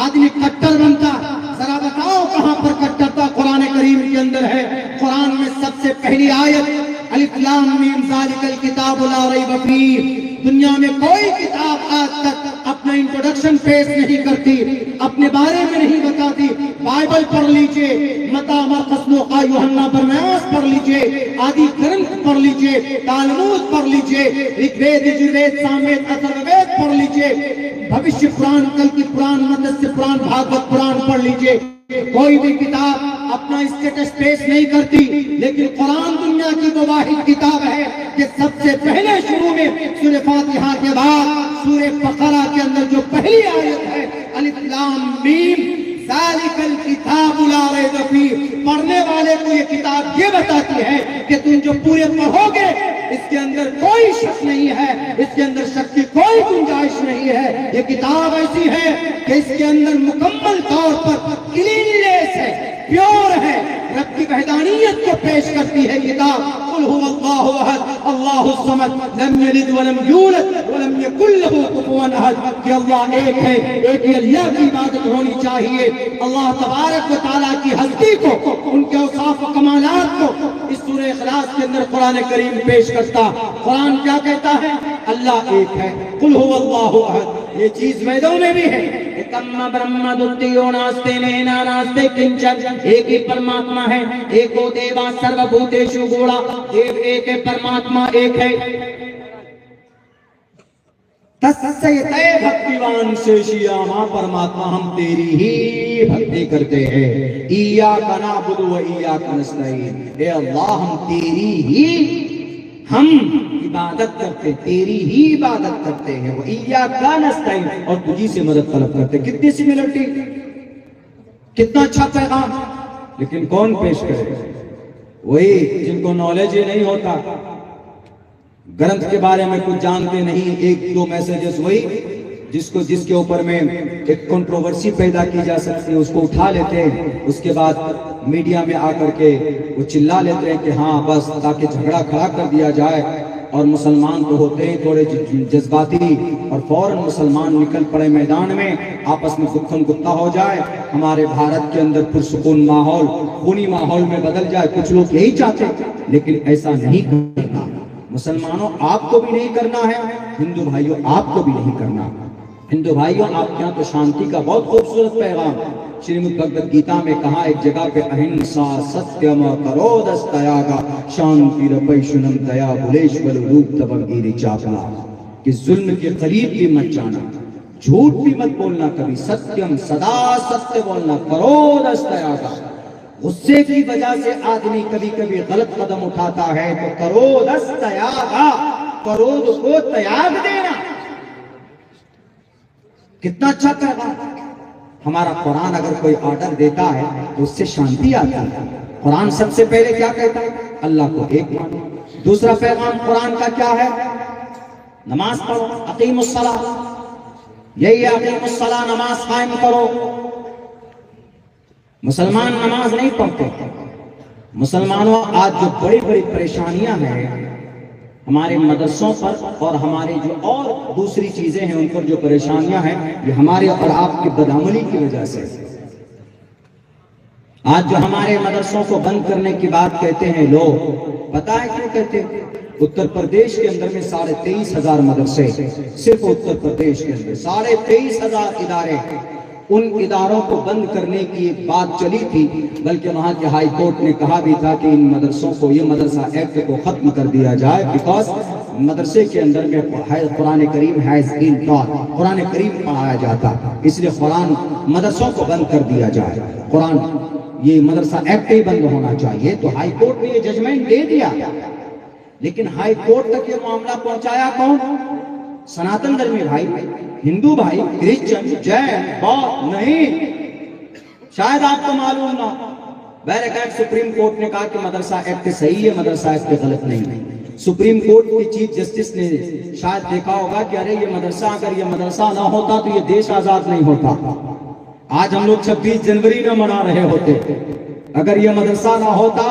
آدمی کٹر بنتا. ذرا بتاؤ کہاں پر کٹرتا قرآن کریم کے اندر ہے؟ قرآن میں سب سے پہلی آیت الف لام میم ذالک الکتاب لا ریب فیہ. دنیا میں کوئی کتاب آج تک اپنا انٹروڈکشن پیش نہیں کرتی، اپنے بارے میں نہیں بتاتی. بائبل پڑھ لیجئے، متی مرقس لوقا یوحنا برنامس پڑھ لیجئے، آدی گرنتھ پڑھ لیجئے، تالمود پڑھ لیجئے، رگ وید یجروید ساموید اتھروید پڑھ لیجئے، بھوشیہ پران، کل کی پران، متسیہ پران، بھاگوت پران پڑھ لیجئے. کوئی بھی کتاب اپنا اسٹیٹس پیش نہیں کرتی، لیکن قرآن دنیا کی وہ واحد کتاب ہے کہ سب سے پہلے شروع میں سورہ فاتحہ کے بعد سورہ بقرہ کے اندر جو پہلی آیت ہے الف لام میم ذالک الکتاب لا ریب فیہ، پڑھنے والے کو یہ کتاب یہ بتاتی ہے کہ تم جو پورے پڑھو گے اس کے اندر کوئی شک نہیں ہے، اس کے اندر شک کی کوئی گنجائش نہیں ہے. یہ کتاب ایسی ہے کہ اس کے اندر مکمل طور پر کلینلیس ہے، پیور ہے، رب کی وحدانیت کو پیش کرتی ہے کتاب. قل هو اللہ احد اللہ الصمد لم یلد ولم یولد ولم یکن له کفوا احد. کہ اللہ ایک ہے، ایک ہی اللہ کی عبادت ہونی چاہیے. اللہ تبارک و تعالیٰ کی ہستی کو، ان کے اوصاف و کمالات کو اس سورہ اخلاص کے اندر قرآن کریم پیش کرتا. قرآن کیا کہتا ہے؟ اللہ ایک ہے. قل هو اللہ احد. یہ چیز ویدوں میں بھی ہے. ایکم برہم دتیو ناستے نینا ناستے کنچن. ایک ہی پرماتما ہے، ایکو دیوا سرو بھوتیشو گوڑا. دیو ایک ہے، پرماتما ایک ہے. تسیتے بھکتیوان شیشیاما. پرماتما ہم تیری ہی بھکتی کرتے ہیں. ایاک نعبد و ایاک نستعین. اے اللہ ہم تیری ہی ہم عبادت کرتے، تیری ہی عبادت کرتے ہیں. وہ ایاک نستعین، اور تجھی سے مدد طلب کرتے. کتنی سملرٹی، کتنا اچھا پیغام. لیکن کون پیش کرے؟ وہی جن کو نالج ہی نہیں ہوتا، گرنتھ کے بارے میں کچھ جانتے نہیں. ایک دو میسیجز وہی جس کے اوپر میں ایک کنٹروورسی پیدا کی جا سکتی ہے اس کو اٹھا لیتے ہیں. اس کے بعد میڈیا میں آ کر کے وہ چلا لیتے ہیں کہ ہاں بس تاکہ جھگڑا کھڑا کر دیا جائے. اور مسلمان تو ہوتے ہیں تھوڑے جذباتی، اور فوراً مسلمان نکل پڑے میدان میں، آپس میں گفتگو گفتہ ہو جائے. ہمارے بھارت کے اندر پرسکون ماحول خونی ماحول میں بدل جائے. کچھ لوگ یہی چاہتے ہیں، لیکن ایسا نہیں کرنا. مسلمانوں آپ کو بھی نہیں کرنا ہے، ہندو بھائیوں آپ کو بھی نہیں کرنا. ہندو بھائیوں آپ کے یہاں تو شانتی کا بہت خوبصورت پیغام. شریمد بھگوت گیتا میں کہا ایک جگہ پہ اہنسا ستیم کرودس تیاگا شانتی رپیشنم دیا بھلیشور روپ تبگیری چاپلا. کہ ظلم کے قریب بھی مت جانا، جھوٹ بھی مت بولنا کبھی، ستیم سدا ستیہ بولنا، کرودس تیاگا. غصے کی وجہ سے آدمی کبھی کبھی غلط قدم اٹھاتا ہے تو کرودس تیاگا، کرود کو تیاگ دینا. کتنا اچھا پیغام. ہمارا قرآن اگر کوئی آرڈر دیتا ہے تو اس سے شانتی آتی ہے. قرآن سب سے پہلے کیا کہتا ہے؟ اللہ کو ایک مانو. دوسرا پیغام قرآن کا کیا ہے؟ نماز پڑھو، اقیم الصلاۃ. یہی اقیم الصلاۃ، نماز قائم کرو. مسلمان نماز نہیں پڑھتے. مسلمانوں آج جو بڑی بڑی پریشانیاں ہیں ہمارے مدرسوں پر، اور ہمارے جو اور دوسری چیزیں ہیں ان پر جو پریشانیاں ہیں، یہ ہمارے اور آپ کی بدعملی کی وجہ سے. آج جو ہمارے مدرسوں کو بند کرنے کی بات کہتے ہیں لوگ، پتہ ہے کیوں کہتے ہیں؟ اتر پردیش کے اندر میں 23,500 مدرسے، صرف اتر پردیش کے اندر 23,500 ادارے. ان اداروں کو بند کرنے کی ایک بات چلی تھی، بلکہ وہاں کے ہائی کورٹ نے کہا بھی تھا کہ ان مدرسوں کو، یہ مدرسہ ایکٹ کو ختم کر دیا جائے، بیکاز مدرسے کے اندر میں قرآن کریم حیض ان طور قرآن کریم پڑھایا جاتا، اس لیے قرآن مدرسوں کو بند کر دیا جائے، قرآن یہ مدرسہ ایکٹ ہی بند ہونا چاہیے۔ تو ہائی کورٹ نے یہ ججمنٹ دے دیا، لیکن ہائی کورٹ تک یہ معاملہ پہنچایا کون؟ سناتن دھرمی بھائی، ہندو بھائی، کرسچن، جین، بودھ نہیں، شاید آپ کو معلوم نہ۔ بہرکیف سپریم کورٹ نے کہا کہ مدرسہ ایکٹ صحیح ہے، مدرسہ ایکٹ غلط نہیں۔ سپریم کورٹ کی چیف جسٹس نے شاید دیکھا ہوگا کہ ارے یہ مدرسہ، اگر یہ مدرسہ نہ ہوتا تو یہ دیش آزاد نہیں ہوتا، آج ہم لوگ 26 جنوری نہ منا رہے ہوتے۔ اگر یہ مدرسہ نہ ہوتا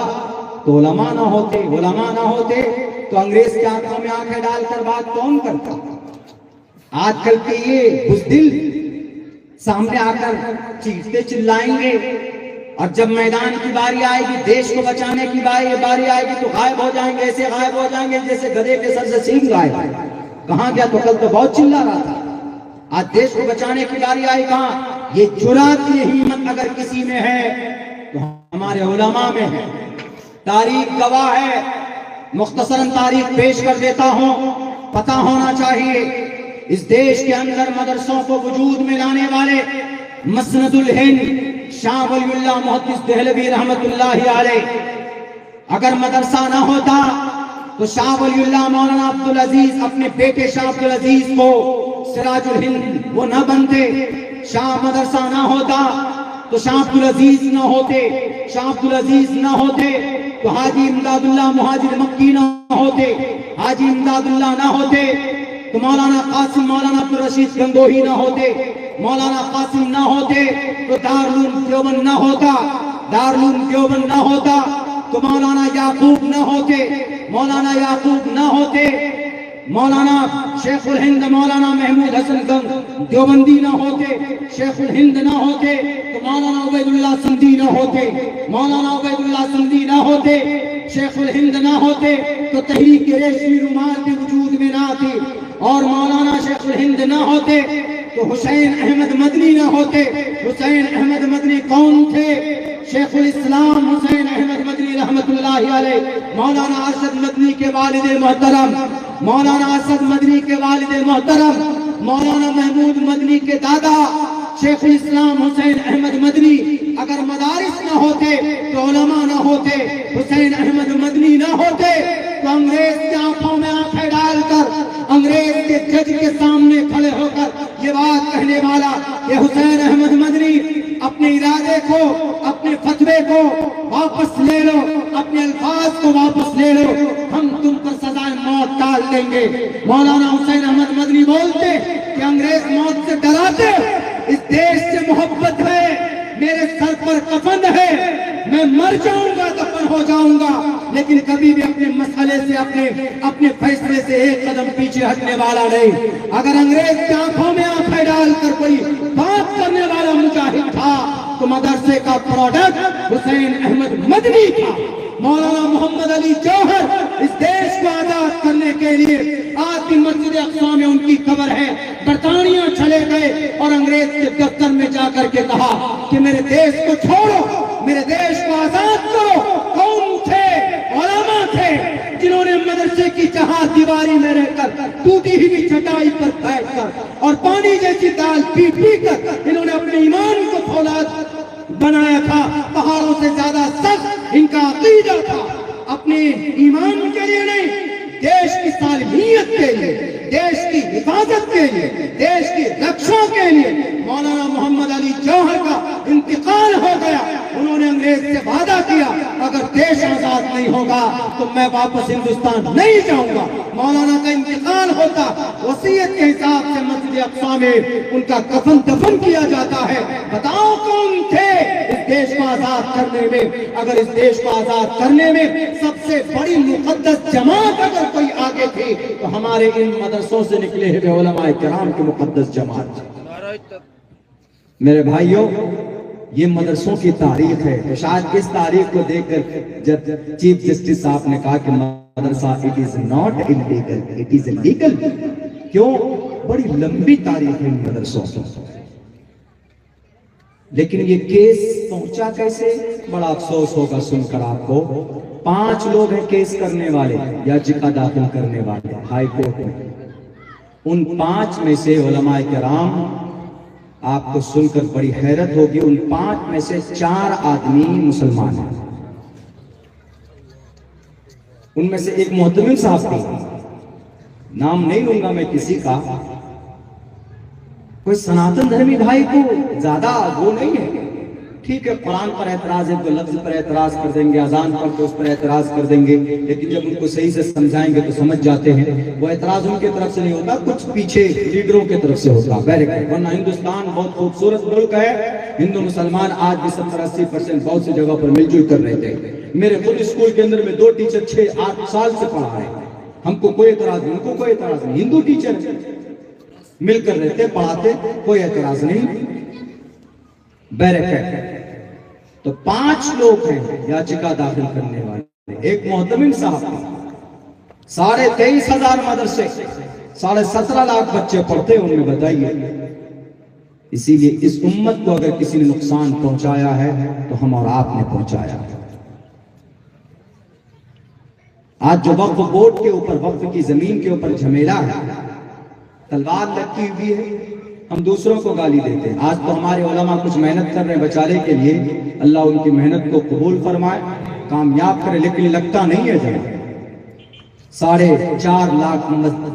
تو علماء نہ ہوتے، علماء نہ ہوتے تو انگریز کے آنکھوں میں آنکھیں ڈال کر بات کون کرتا؟ آج کل کے یہ بزدل سامنے آ کر چیختے چلائیں گے، اور جب میدان کی باری آئے گی، دیش کو بچانے کی باری آئے گی تو غائب ہو جائیں گے، ایسے غائب ہو جائیں گے جیسے گدھے کے سر سے سینگ غائب ہے۔ کہاں گیا؟ تو کل تو بہت چلا رہا تھا، آج دیش کو بچانے کی باری آئی کہاں؟ یہ جرأت، یہ ہمت اگر کسی میں ہے تو ہمارے علماء میں ہے۔ تاریخ گواہ ہے، مختصراً تاریخ پیش کر دیتا ہوں، پتہ ہونا چاہیے۔ اس دیش کے اندر مدرسوں کو وجود میں لانے والے مسند الہند شاہ ولی اللہ محدث دہلوی رحمت اللہ علیہ، اگر مدرسہ نہ ہوتا تو شاہ ولی اللہ مولانا عبدالعزیز اپنے بیٹے شاہ عبدالعزیز کو سراج الہند وہ نہ بنتے۔ شاہ مدرسہ نہ ہوتا تو شاہ عبدالعزیز نہ ہوتے، شاہ عبدالعزیز نہ ہوتے تو حاجی امداد اللہ مہاجر مکی نہ ہوتے، حاجی امداد اللہ نہ ہوتے تو مولانا قاسم مولانا عبدالرشید گنگوہی نہ ہوتے، مولانا قاسم نہ ہوتے تو دارالعلوم دیوبند نہ ہوتا، دارالعلوم دیوبند نہ ہوتا تو مولانا یعقوب نہ ہوتے، مولانا یعقوب نہ ہوتے مولانا شیخ الہند مولانا محمود حسن گنگ دیوبندی نہ ہوتے، شیخ الہند نہ ہوتے تو مولانا عبید اللہ سندھی نہ ہوتے، مولانا عبید اللہ سندھی نہ ہوتے، شیخ الہند نہ ہوتے تو تحریک ریشمی رومال کے وجود میں نہ آتی، اور مولانا شیخ الہند نہ ہوتے تو حسین احمد مدنی نہ ہوتے۔ حسین احمد مدنی کون تھے؟ شیخ الاسلام حسین احمد مدنی رحمت اللہ علیہ، مولانا ارشد مدنی کے والد محترم، مولانا ارشد مدنی کے والد محترم، مولانا محمود مدنی کے دادا شیخ الاسلام حسین احمد مدنی۔ اگر مدارس نہ ہوتے تو علماء نہ ہوتے، حسین احمد مدنی نہ ہوتے تو انگریز کی آنکھوں میں آنکھیں ڈال کر، انگریز کے جج کے سامنے کھڑے ہو کر یہ بات کہنے والا کہ حسین احمد مدنی اپنے ارادے کو، اپنے فتوے کو واپس لے لو، اپنے الفاظ کو واپس لے لو، ہم تم پر سزائے موت ٹال دیں گے۔ مولانا حسین احمد مدنی بولتے کہ انگریز موت سے ڈراتے، اس دیش سے محبت ہے، میرے سر پر کفن ہے، میں مر جاؤں گا دفن ہو جاؤں گا، لیکن کبھی بھی اپنے مسئلے سے، اپنے فیصلے سے ایک قدم پیچھے ہٹنے والا نہیں۔ اگر انگریز کی آنکھوں میں آنکھیں ڈال کر کوئی بات کرنے والا مجاہد تھا تو مدرسے کا پروڈکٹ حسین احمد مدنی تھا۔ مولانا محمد علی جوہر اس دیش کو آزاد کرنے کے لیے آج بھی مسجد اقصی میں ان کی قبر ہے، برطانیہ چلے گئے اور انگریز کے دفتر میں جا کر کے کہا کہ میرے دیش کو چھوڑو، میرے دیش کو آزاد کرو۔ کون تھے؟ علماء تھے جنہوں نے مدرسے کی چہار دیواری میں رہ کر، ٹوٹی ہوئی چٹائی پر بیٹھ کر اور پانی جیسی دال پی پی کر انہوں نے اپنے ایمان کو فولاد بنایا تھا۔ پہاڑوں سے زیادہ سخت ان کا عقیدہ تھا، اپنے ایمان کے لیے نہیں، دیش کی سالمیت کے لیے، دیش کی حفاظت کے لیے، دیش کی رکشا کے لیے۔ مولانا محمد علی جوہر کا انتقال ہو گیا، انہوں نے انگریز سے وعدہ کیا اگر دیش آزاد نہیں ہوگا تو میں واپس ہندوستان نہیں جاؤں گا۔ مولانا کا انتقال ہوتا، وصیت کے حساب سے مسجد اقصی میں ان کا کفن دفن کیا جاتا ہے۔ بتاؤ کون تھے اس دیش کو آزاد کرنے میں؟ اگر اس دیش کو آزاد کرنے میں سب سے بڑی مقدس جماعت اگر کوئی آگے تھی تو ہمارے ان مدرسوں سے نکلے ہوئے علماء کرام کی مقدس جماعت تھی۔ میرے بھائیوں، یہ مدرسوں کی تاریخ ہے۔ شاید اس تاریخ کو دیکھ کر جب چیف جسٹس صاحب نے کہا کہ مدرسہ it is not illegal, it is legal. کیوں؟ بڑی لمبی تاریخ ہے ان مدرسوں کی، لیکن یہ کیس پہنچا کیسے؟ بڑا افسوس ہوگا سن کر آپ کو 5 لوگ ہیں کیس کرنے والے، یاچکا داخل کرنے والے ہائی کورٹ میں۔ ان 5 میں سے علماء کرام، آپ کو سن کر بڑی حیرت ہوگی، ان 5 میں سے 4 آدمی مسلمان ہیں۔ ان میں سے ایک محتمم صاحب تھے، نام نہیں لوں گا میں کسی کا، کوئی سناتن دھرمی بھائی کو زیادہ وہ نہیں ہے، ٹھیک ہے قرآن پر اعتراض ہے تو لفظ پر اعتراض کر دیں گے، اذان پر تو اس پر اعتراض کر دیں گے، لیکن جب ان کو صحیح سے سمجھائیں گے تو سمجھ جاتے ہیں۔ وہ اعتراض ان کی طرف سے نہیں ہوتا، کچھ پیچھے لیڈروں کی طرف سے ہوتا، ورنہ ہندوستان بہت خوبصورت ملک ہے، ہندو مسلمان آج بھی 70-80% بہت سی جگہ پر مل جل کر رہتے ہیں۔ میرے خود اسکول کے اندر میں 2 ٹیچر 6-8 سال سے پڑھا رہے ہیں، ہم کو کوئی اعتراض نہیں، ان کو کوئی اعتراض نہیں، ہندو ٹیچر مل کر رہتے پڑھاتے، کوئی اعتراض نہیں، بیرکیٹ۔ تو 5 لوگ ہیں یاچکا داخل کرنے والے، ایک محتمم صاحب، 23,500 مدرسے، 17.5 لاکھ بچے پڑھتے ہیں ان میں، بتائیے۔ اسی لیے اس امت کو اگر کسی نے نقصان پہنچایا ہے تو ہم اور آپ نے پہنچایا ہے۔ آج جو وقف بورڈ کے اوپر، وقف کی زمین کے اوپر جھمیلا ہے، تلوار لٹکی ہوئی ہے، ہم دوسروں کو گالی دیتے ہیں۔ آج تو ہمارے علماء کچھ محنت کر رہے ہیں بچانے کے لیے، اللہ ان کی محنت کو قبول فرمائے، کامیاب کرے، لیکن لگتا نہیں ہے جب 4.5 لاکھ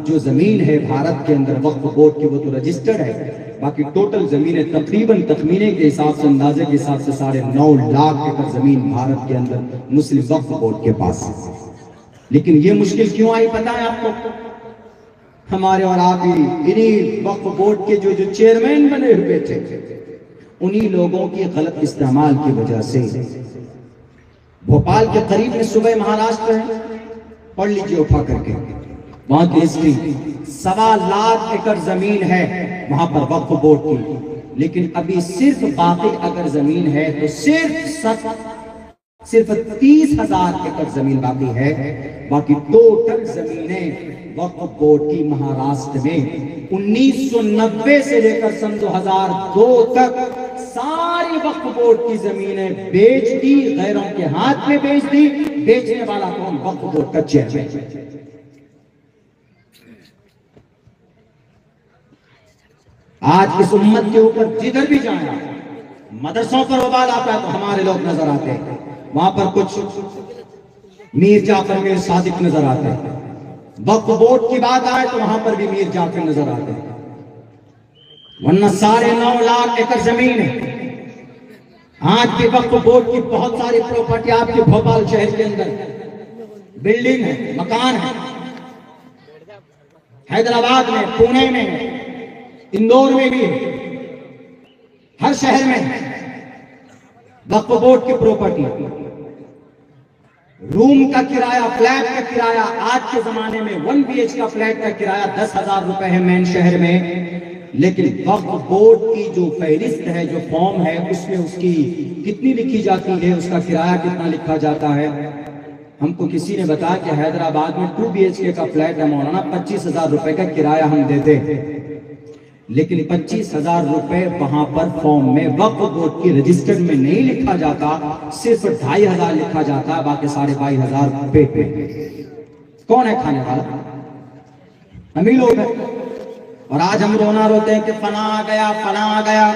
جو زمین ہے بھارت کے اندر وقف بورڈ کی، وہ تو رجسٹرڈ ہے، باقی ٹوٹل زمینیں تقریباً تخمینے کے حساب سے، اندازے کے حساب سے 9.5 لاکھ ایکڑ زمین بھارت کے اندر مسلم وقف بورڈ کے پاس ہے۔ لیکن یہ مشکل کیوں آئی پتہ ہے آپ کو؟ ہمارے اور آپ ہی انہی وقف بورڈ کے جو چیئرمین بنے ہوئے تھے، انہی لوگوں کی غلط استعمال کی وجہ سے۔ بھوپال کے قریب میں صوبہ مہاراشٹر ہے، پڑھ لیجئے اٹھا کر کے، وہاں کی ہسٹری 1.25 لاکھ ایکڑ زمین ہے وہاں پر وقف بورڈ کی، لیکن ابھی صرف باقی اگر زمین ہے تو صرف 30,000 ایکڑ زمین باقی ہے، باقی ٹوٹل زمینیں وقف بورڈ کی مہاراشٹر میں 1990 سے لے کر سن 2002 تک ساری وقف بورڈ کی زمینیں بیچ دی، غیروں کے ہاتھ میں بیچ دی، بیچنے والا کون؟ وقف بورڈ کا چیئرمین۔ آج اس امت کے اوپر جدھر بھی جائیں، مدرسوں پر وبال آتا ہے تو ہمارے لوگ نظر آتے ہیں، وہاں پر کچھ میر جعفر میر صادق نظر آتے ہیں، وقف بورڈ کی بات آئے تو وہاں پر بھی میر جعفر نظر آتے ہیں، ورنہ 9.5 لاکھ ایکڑ زمین ہے۔ آج بھی وقف بورڈ کی بہت ساری پراپرٹی آپ کے بھوپال شہر کے اندر بلڈنگ ہے، مکان ہے، حیدرآباد میں، پونے میں، اندور میں بھی، ہر شہر میں وقف بورڈ کی پراپرٹی۔ روم کا کرایہ، فلیٹ کا کرایہ آج کے زمانے میں 1 BH کا فلیٹ کا کرایہ 10,000 روپے ہے مین شہر میں، لیکن وقف بورڈ کی جو فہرست ہے، جو فارم ہے، اس میں اس کی کتنی لکھی جاتی ہے، اس کا کرایہ کتنا لکھا جاتا ہے۔ ہم کو کسی نے بتایا کہ حیدرآباد میں 2 BHK کا فلیٹ ہے مولانا، 25,000 روپے کا کرایہ ہم دیتے ہیں، لیکن 25,000 روپے وہاں پر فارم میں وقف بورڈ کی رجسٹرڈ میں نہیں لکھا جاتا، صرف 2,500 لکھا جاتا ہے، باقی 22,500 پے پہ۔ کون ہے کھانے والا؟ ہم ہی لوگ ہیں۔ اور آج ہم رونا روتے ہیں کہ فنا آ گیا، فنا آ گیا۔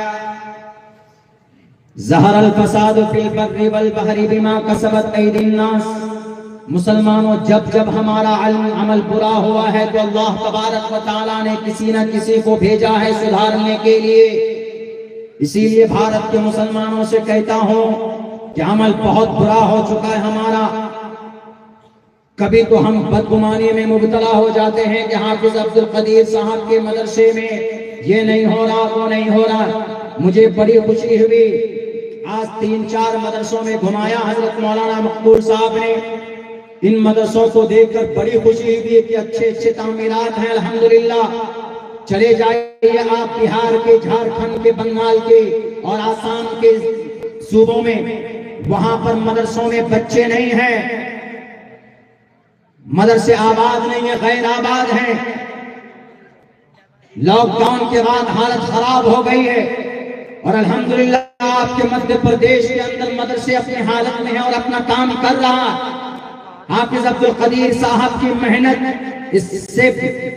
ظہر الفساد فی البر والبحر بما کسبت ایدی الناس۔ مسلمانوں، جب جب ہمارا عمل برا ہوا ہے تو اللہ تبارک و تعالیٰ نے کسی نہ کسی کو بھیجا ہے سدھارنے کے لیے۔ اسی لیے بھارت کے مسلمانوں سے کہتا ہوں کہ عمل بہت برا ہو چکا ہے ہمارا۔ کبھی تو ہم بدگمانی میں مبتلا ہو جاتے ہیں کہ حافظ عبد القدیر صاحب کے مدرسے میں یہ نہیں ہو رہا، وہ نہیں ہو رہا۔ مجھے بڑی خوشی ہوئی، آج 3-4 مدرسوں میں گھمایا حضرت مولانا مقبول صاحب نے، ان مدرسوں کو دیکھ کر بڑی خوشی ہوئی کہ اچھے تعمیرات ہیں الحمدللہ۔ چلے جائیے آپ بہار کے، جھارکھنڈ کے، بنگال کے اور آسام کے صوبوں میں، وہاں پر مدرسوں میں بچے نہیں ہیں، مدرسے آباد نہیں ہیں، غیر آباد ہیں۔ لاک ڈاؤن کے بعد حالت خراب ہو گئی ہے، اور الحمدللہ آپ کے مدھیہ پردیش کے اندر مدرسے اپنی حالت میں ہیں اور اپنا کام کر رہا۔ حافظ عبد القدیر صاحب کی محنت اس سے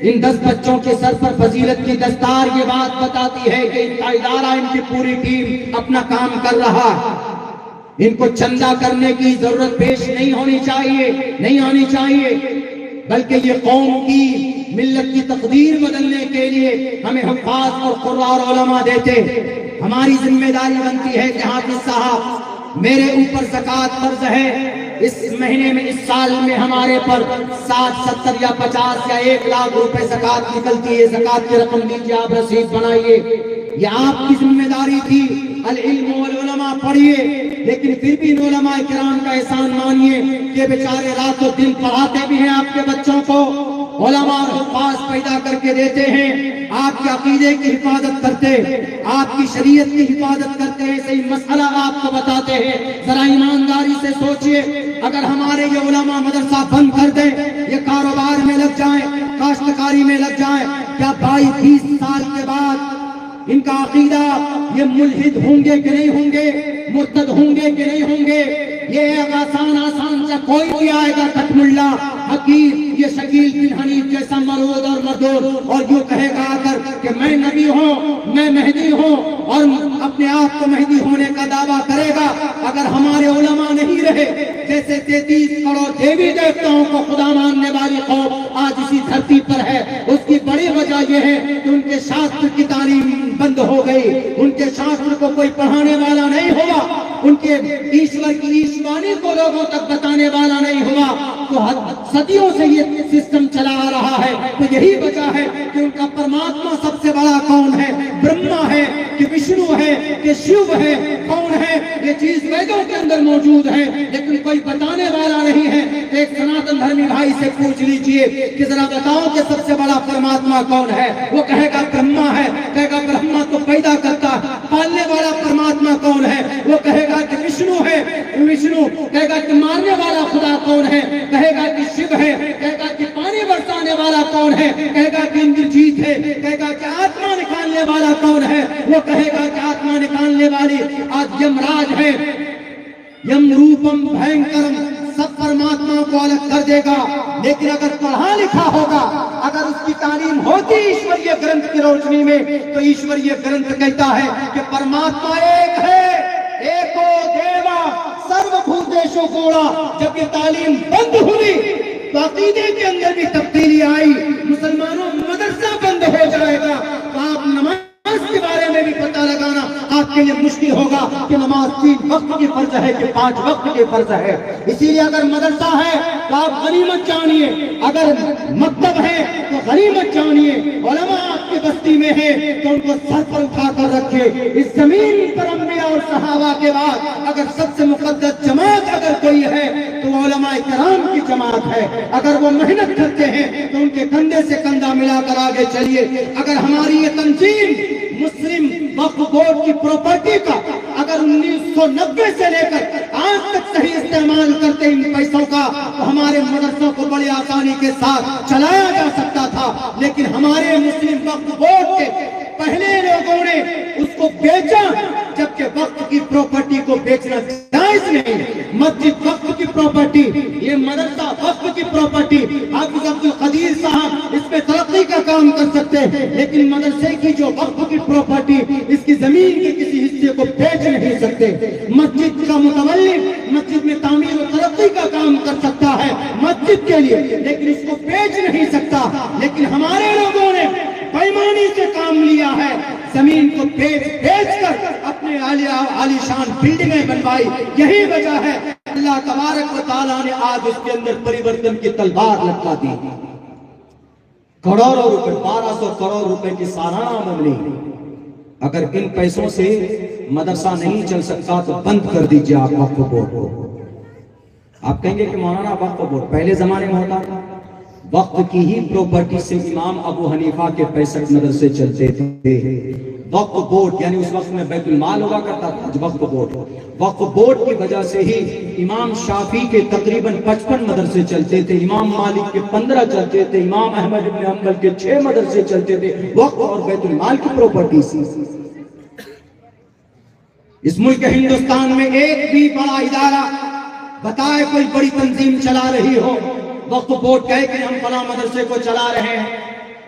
ان 10 بچوں کے سر پر فضیلت کی دستار یہ بات بتاتی ہے کہ ان کا ادارہ، ان کی پوری ٹیم اپنا کام کر رہا ہے. ان کو چندہ کرنے کی ضرورت پیش نہیں ہونی چاہیے، نہیں آنی چاہیے، بلکہ یہ قوم کی، ملت کی تقدیر بدلنے کے لیے ہمیں حفاظ اور قراء اور علماء دیتے. ہماری ذمہ داری بنتی ہے کہ حافظ صاحب میرے اوپر زکوٰۃ فرض ہے، اس مہینے میں، اس سال میں ہمارے پر 60، 70 یا 50 یا 1 لاکھ روپے زکوٰۃ نکلتی ہے، زکوٰۃ کی رقم دیجیے، آپ رسید بنائیے. یہ آپ کی ذمہ داری تھی. العلم والعلماء پڑھیے، لیکن پھر بھی ان علماء کرام کا احسان مانیے کہ بیچارے رات و دن پڑھاتے بھی ہیں آپ کے بچوں کو، علماء اور حفاظ پیدا کر کے دیتے ہیں، آپ کے عقیدے کی حفاظت کرتے، آپ کی شریعت کی حفاظت کرتے ہیں، صحیح مسئلہ آپ کو بتاتے ہیں. ذرا ایمانداری سے سوچئے، اگر ہمارے یہ علماء مدرسہ بند کر دیں، یہ کاروبار میں لگ جائیں، کاشتکاری میں لگ جائیں، کیا 22-20 سال کے بعد ان کا عقیدہ یہ ملحد ہوں گے کہ نہیں ہوں گے، مرتد ہوں گے کہ نہیں ہوں گے؟ یہ آسان سے کوئی بھی آئے گا ختم اللہ حقیر، یہ شکیل بن حنیف جیسا مرود اور مردود، اور یوں کہے گا آ کر کہ میں نبی ہوں، میں مہدی ہوں، اور اپنے آپ کو مہدی ہونے کا دعویٰ کرے گا. اگر ہمارے علماء نہیں رہے، جیسے 33 کروڑ دیوی دیوتاؤں کو خدا ماننے والی قوم آج اسی دھرتی پر ہے، اس کی بڑی وجہ یہ ہے کہ ان کے شاستر کی تعلیم بند ہو گئی، ان کے شاستر کو کوئی پڑھانے والا نہیں ہوا، ان کے ایشور کی ایشوانی کو لوگوں تک بتانے والا نہیں ہوا. تو صدیوں سے یہ سسٹم چلا آ رہا ہے. تو یہی وجہ ہے کہ ان کا پرماتما سب سے بڑا کون ہے؟ برہما ہے کہ وشنو ہے کہ شیو ہے؟ کون ہے؟ یہ چیز ویدوں کے اندر موجود ہے، لیکن کوئی بتانے والا نہیں ہے. ایک سناتن دھرمی بھائی سے پوچھ لیجئے کہ ذرا بتاؤ کہ سب سے بڑا پرماتما کون ہے؟ وہ کہے گا برہما ہے. کہے گا برہما تو پیدا کرتا ہے. پالنے والا پرماتما کون ہے؟ وہ کہے گا کہ وشنو ہے. وشنو کہے گا کہ مارنے والا خدا کون ہے؟ کہے گا کہ شیو ہے. کہے گا کہ پانی برسانے والا کون ہے؟ کہے گا کہ اندرجیت ہے. کہے گا کہ آتما نکالنے والا کون ہے؟ وہ کہے گا کہ آتما نکالنے والی آج یمراج ہے. یم روپم بھینکرم، سب پرماتما کو الگ کر دے گا. لیکن اگر پڑھا لکھا ہوگا، اگر اس کی تعلیم ہوتی ایشوریہ گرنتھ کی روشنی میں، تو ایشوریہ گرنتھ کہتا ہے کہ پرماتما ایک ہے، ایکو دیوا سرو بھوتیشو گوڑا. جب یہ تعلیم بند ہوئی تو عقیدے کے اندر بھی تبدیلی آئی. مسلمانوں مدرسہ بند ہو جائے گا تو آپ نماز کے بارے میں بھی پتہ لگانا آپ کے لیے مشکل ہوگا کہ نماز 3 وقت کی فرض ہے کہ 5 وقت کی فرض ہے. اسی لیے اگر مدرسہ ہے تو آپ غنیمت جانیے، اگر مکتب ہے تو غنیمت جانیے. علماء آپ کی بستی میں ہے تو ان کو سر پر اٹھا کر رکھے. اس زمین پر انبیاء اور صحابہ کے بعد اگر سب سے مقدس جماعت اگر کوئی ہے تو وہ علماء کرام کی جماعت ہے. اگر وہ محنت کرتے ہیں تو ان کے کندھے سے کندھا ملا کر آگے چلیے. اگر ہماری یہ تنظیم مسلم وقف بورڈ کی پراپرٹی کا اگر 1990 سے لے کر آج تک صحیح استعمال کرتے ان پیسوں کا تو ہمارے مدرسوں کو بڑی آسانی کے ساتھ چلایا جا سکتا تھا. لیکن ہمارے مسلم وقف بورڈ کے پہلے لوگوں نے اس کو بیچا، جبکہ وقف کی پراپرٹی کو بیچنا جائز نہیں. مسجد وقف کی پراپرٹی، یہ مدرسہ وقف کی پراپرٹی. حافظ عبد القدیر صاحب اس پہ ترقی کا کام کر سکتے ہیں، لیکن مدرسے کی جو وقف کی پراپرٹی، اس کی زمین کے کسی حصے کو بیچ نہیں سکتے. مسجد کا متولی مسجد میں تعمیر و ترقی کا کام کر سکتا ہے مسجد کے لیے، لیکن اس کو بیچ نہیں سکتا. لیکن ہمارے لوگوں نے بےایمانی سے کام لیا ہے، زمین کو بیچ کر اپنے عالی شان بلڈنگیں بنوائی. یہی وجہ ہے اللہ تبارک و تعالیٰ نے آج اس کے اندر پریورتن کی تلوار لٹکا دی. کروڑوں روپے، 1200 کروڑ روپے کی سالانہ آمدنی. اگر ان پیسوں سے مدرسہ نہیں چل سکتا تو بند کر دیجئے آپ وقف بورڈ کو. آپ کہیں گے کہ مولانا وقف بورڈ پہلے زمانے میں ہوتا تھا. وقت کی ہی پراپرٹی سے امام ابو حنیفہ کے 65 مدرسے چلتے تھے. وقف بورڈ یعنی اس وقت میں بیت المال ہوا کرتا تھا. وقف بورڈ کی وجہ سے ہی امام شافعی کے تقریباً 55 مدرسے چلتے تھے، امام مالک کے 15 چلتے تھے، امام احمد بن حنبل کے 6 مدرسے چلتے تھے. وقف اور بیت المال کی پراپرٹی سے. اس ملک ہندوستان میں ایک بھی بڑا ادارہ بتائے کوئی بڑی تنظیم چلا رہی ہو، وقت ووٹ کہے کہ ہم فلاں مدرسے کو چلا رہے ہیں،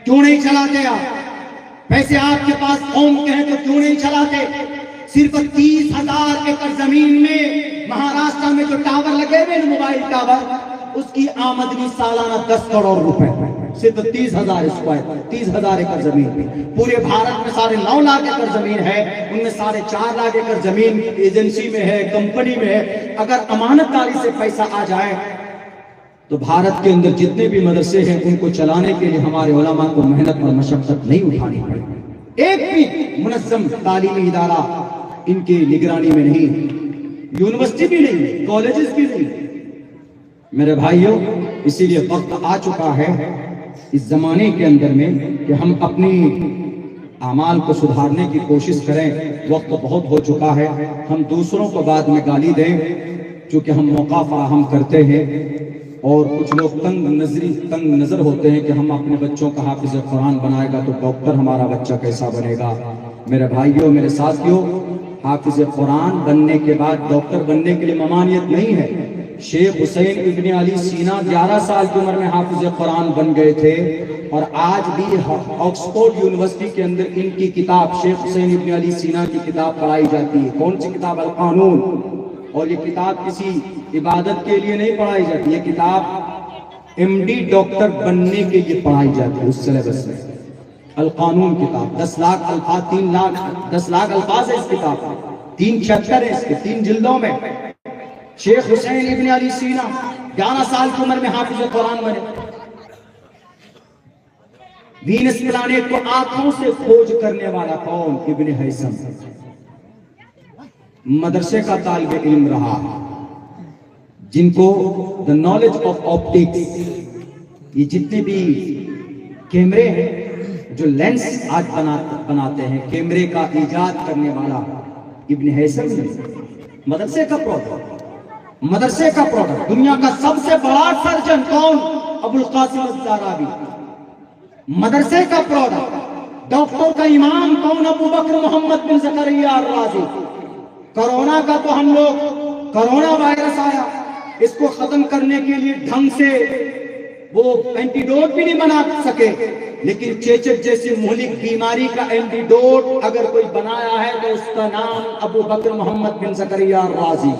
کیوں نہیں چلاتے آپ؟ پیسے آپ کے پاس قوم کے ہیں تو کیوں نہیں چلاتے؟ صرف 30,000 ایکڑ زمین میں مہاراشٹر میں جو ٹاور لگے ہوئے ہیں موبائل ٹاور، اس کی آمدنی سالانہ 10 کروڑ روپے، صرف 30,000 اسکوائر 30,000 ایکڑ زمین میں۔ پورے بھارت میں 9.5 لاکھ ایکڑ زمین ہے، ان میں 4.5 لاکھ ایکڑ زمین ایجنسی میں ہے، کمپنی میں ہے۔ اگر امانت داری سے پیسہ آ جائے تو بھارت کے اندر جتنے بھی مدرسے ہیں ان کو چلانے کے لیے ہمارے علماء کو محنت اور مشقت نہیں اٹھانی پڑے۔ ایک بھی منظم تعلیمی ادارہ ان کی نگرانی میں نہیں، یونیورسٹی بھی نہیں، کالجز بھی نہیں۔ میرے بھائیوں، اسی لیے وقت آ چکا ہے اس زمانے کے اندر میں کہ ہم اپنی اعمال کو سدھارنے کی کوشش کریں۔ وقت بہت ہو چکا ہے، ہم دوسروں کو بعد میں گالی دیں چونکہ ہم موقع فراہم کرتے ہیں، اور کچھ لوگ تنگ نظر ہوتے ہیں کہ ہم اپنے بچوں کا حافظ قرآن بنائے گا تو ڈاکٹر ہمارا بچہ کیسا بنے گا۔ میرے بھائیوں، میرے ساتھیوں، حافظ قرآن بننے کے بعد ڈاکٹر بننے کے لیے ممانعت نہیں ہے۔ شیخ حسین ابن علی سینا 11 سال کی عمر میں حافظ قرآن بن گئے تھے، اور آج بھی آکسفورڈ یونیورسٹی کے اندر ان کی کتاب، شیخ حسین ابن علی سینا کی کتاب پڑھائی جاتی ہے۔ کون سی کتاب؟ القانون۔ اور یہ کتاب کسی عبادت کے لیے نہیں پڑھائی جاتی، یہ کتاب MD ڈاکٹر بننے کے لیے پڑھائی جاتی ہے۔ اس سلیبس میں القانون کتاب 10 لاکھ الفاظ 10 لاکھ الفاظ ہے اس کتاب میں، 3 چیپٹر ہے اس کے، 3 جلدوں میں۔ شیخ حسین ابن علی سینا 11 سال کی عمر میں حافظ قرآن بنے۔ وینس پلانیٹ کو آنکھوں سے کھوج کرنے والا کون؟ ابن ہیثم۔ مدرسے کا طالب علم رہا، جن کو دا نالج آف آپٹکس، یہ جتنے بھی کیمرے ہیں جو لینس آج بناتے ہیں، کیمرے کا ایجاد کرنے والا ابن ہیثم نے۔ مدرسے کا پروڈکٹ دنیا کا سب سے بڑا سرجن کون؟ ابو القاسم الزرابی۔ مدرسے کا پروڈکٹ ڈاکٹر کا امام کون؟ ابو بکر محمد بن زکریا الرازی۔ کرونا کا تو ہم لوگ، کرونا وائرس آیا، اس کو ختم کرنے کے لیے ڈھنگ سے وہ اینٹیڈوٹ بھی نہیں بنا سکے، لیکن چیچک جیسی مہلک بیماری کا اینٹیڈوٹ اگر کوئی بنایا ہے تو اس کا نام ابو بکر محمد بن زکریا الرازی،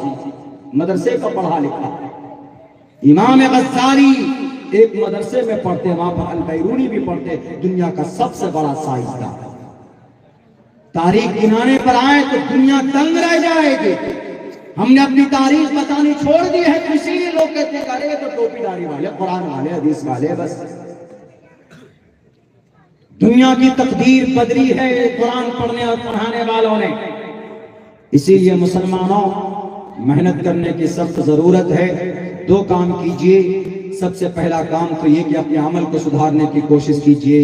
مدرسے کا پڑھا لکھا۔ امام غزالی ایک مدرسے میں پڑھتے، وہاں پر البیرونی بھی پڑھتے، دنیا کا سب سے بڑا سائنسدان۔ تاریخ گنانے پر آئے تو دنیا دنگ رہ جائے گی۔ ہم نے اپنی تاریخ بتانی چھوڑ دی ہے، تو اسی لیے لوگ کہتے ہیں کہ تو ٹوپی داڑھی والے، قرآن والے، حدیث والے، بس دنیا کی تقدیر بدلی ہے قرآن پڑھنے اور پڑھانے والوں نے۔ اسی لیے مسلمانوں، محنت کرنے کی سخت ضرورت ہے۔ 2 کام کیجئے۔ سب سے پہلا کام تو یہ کہ اپنے عمل کو سدھارنے کی کوشش کیجئے۔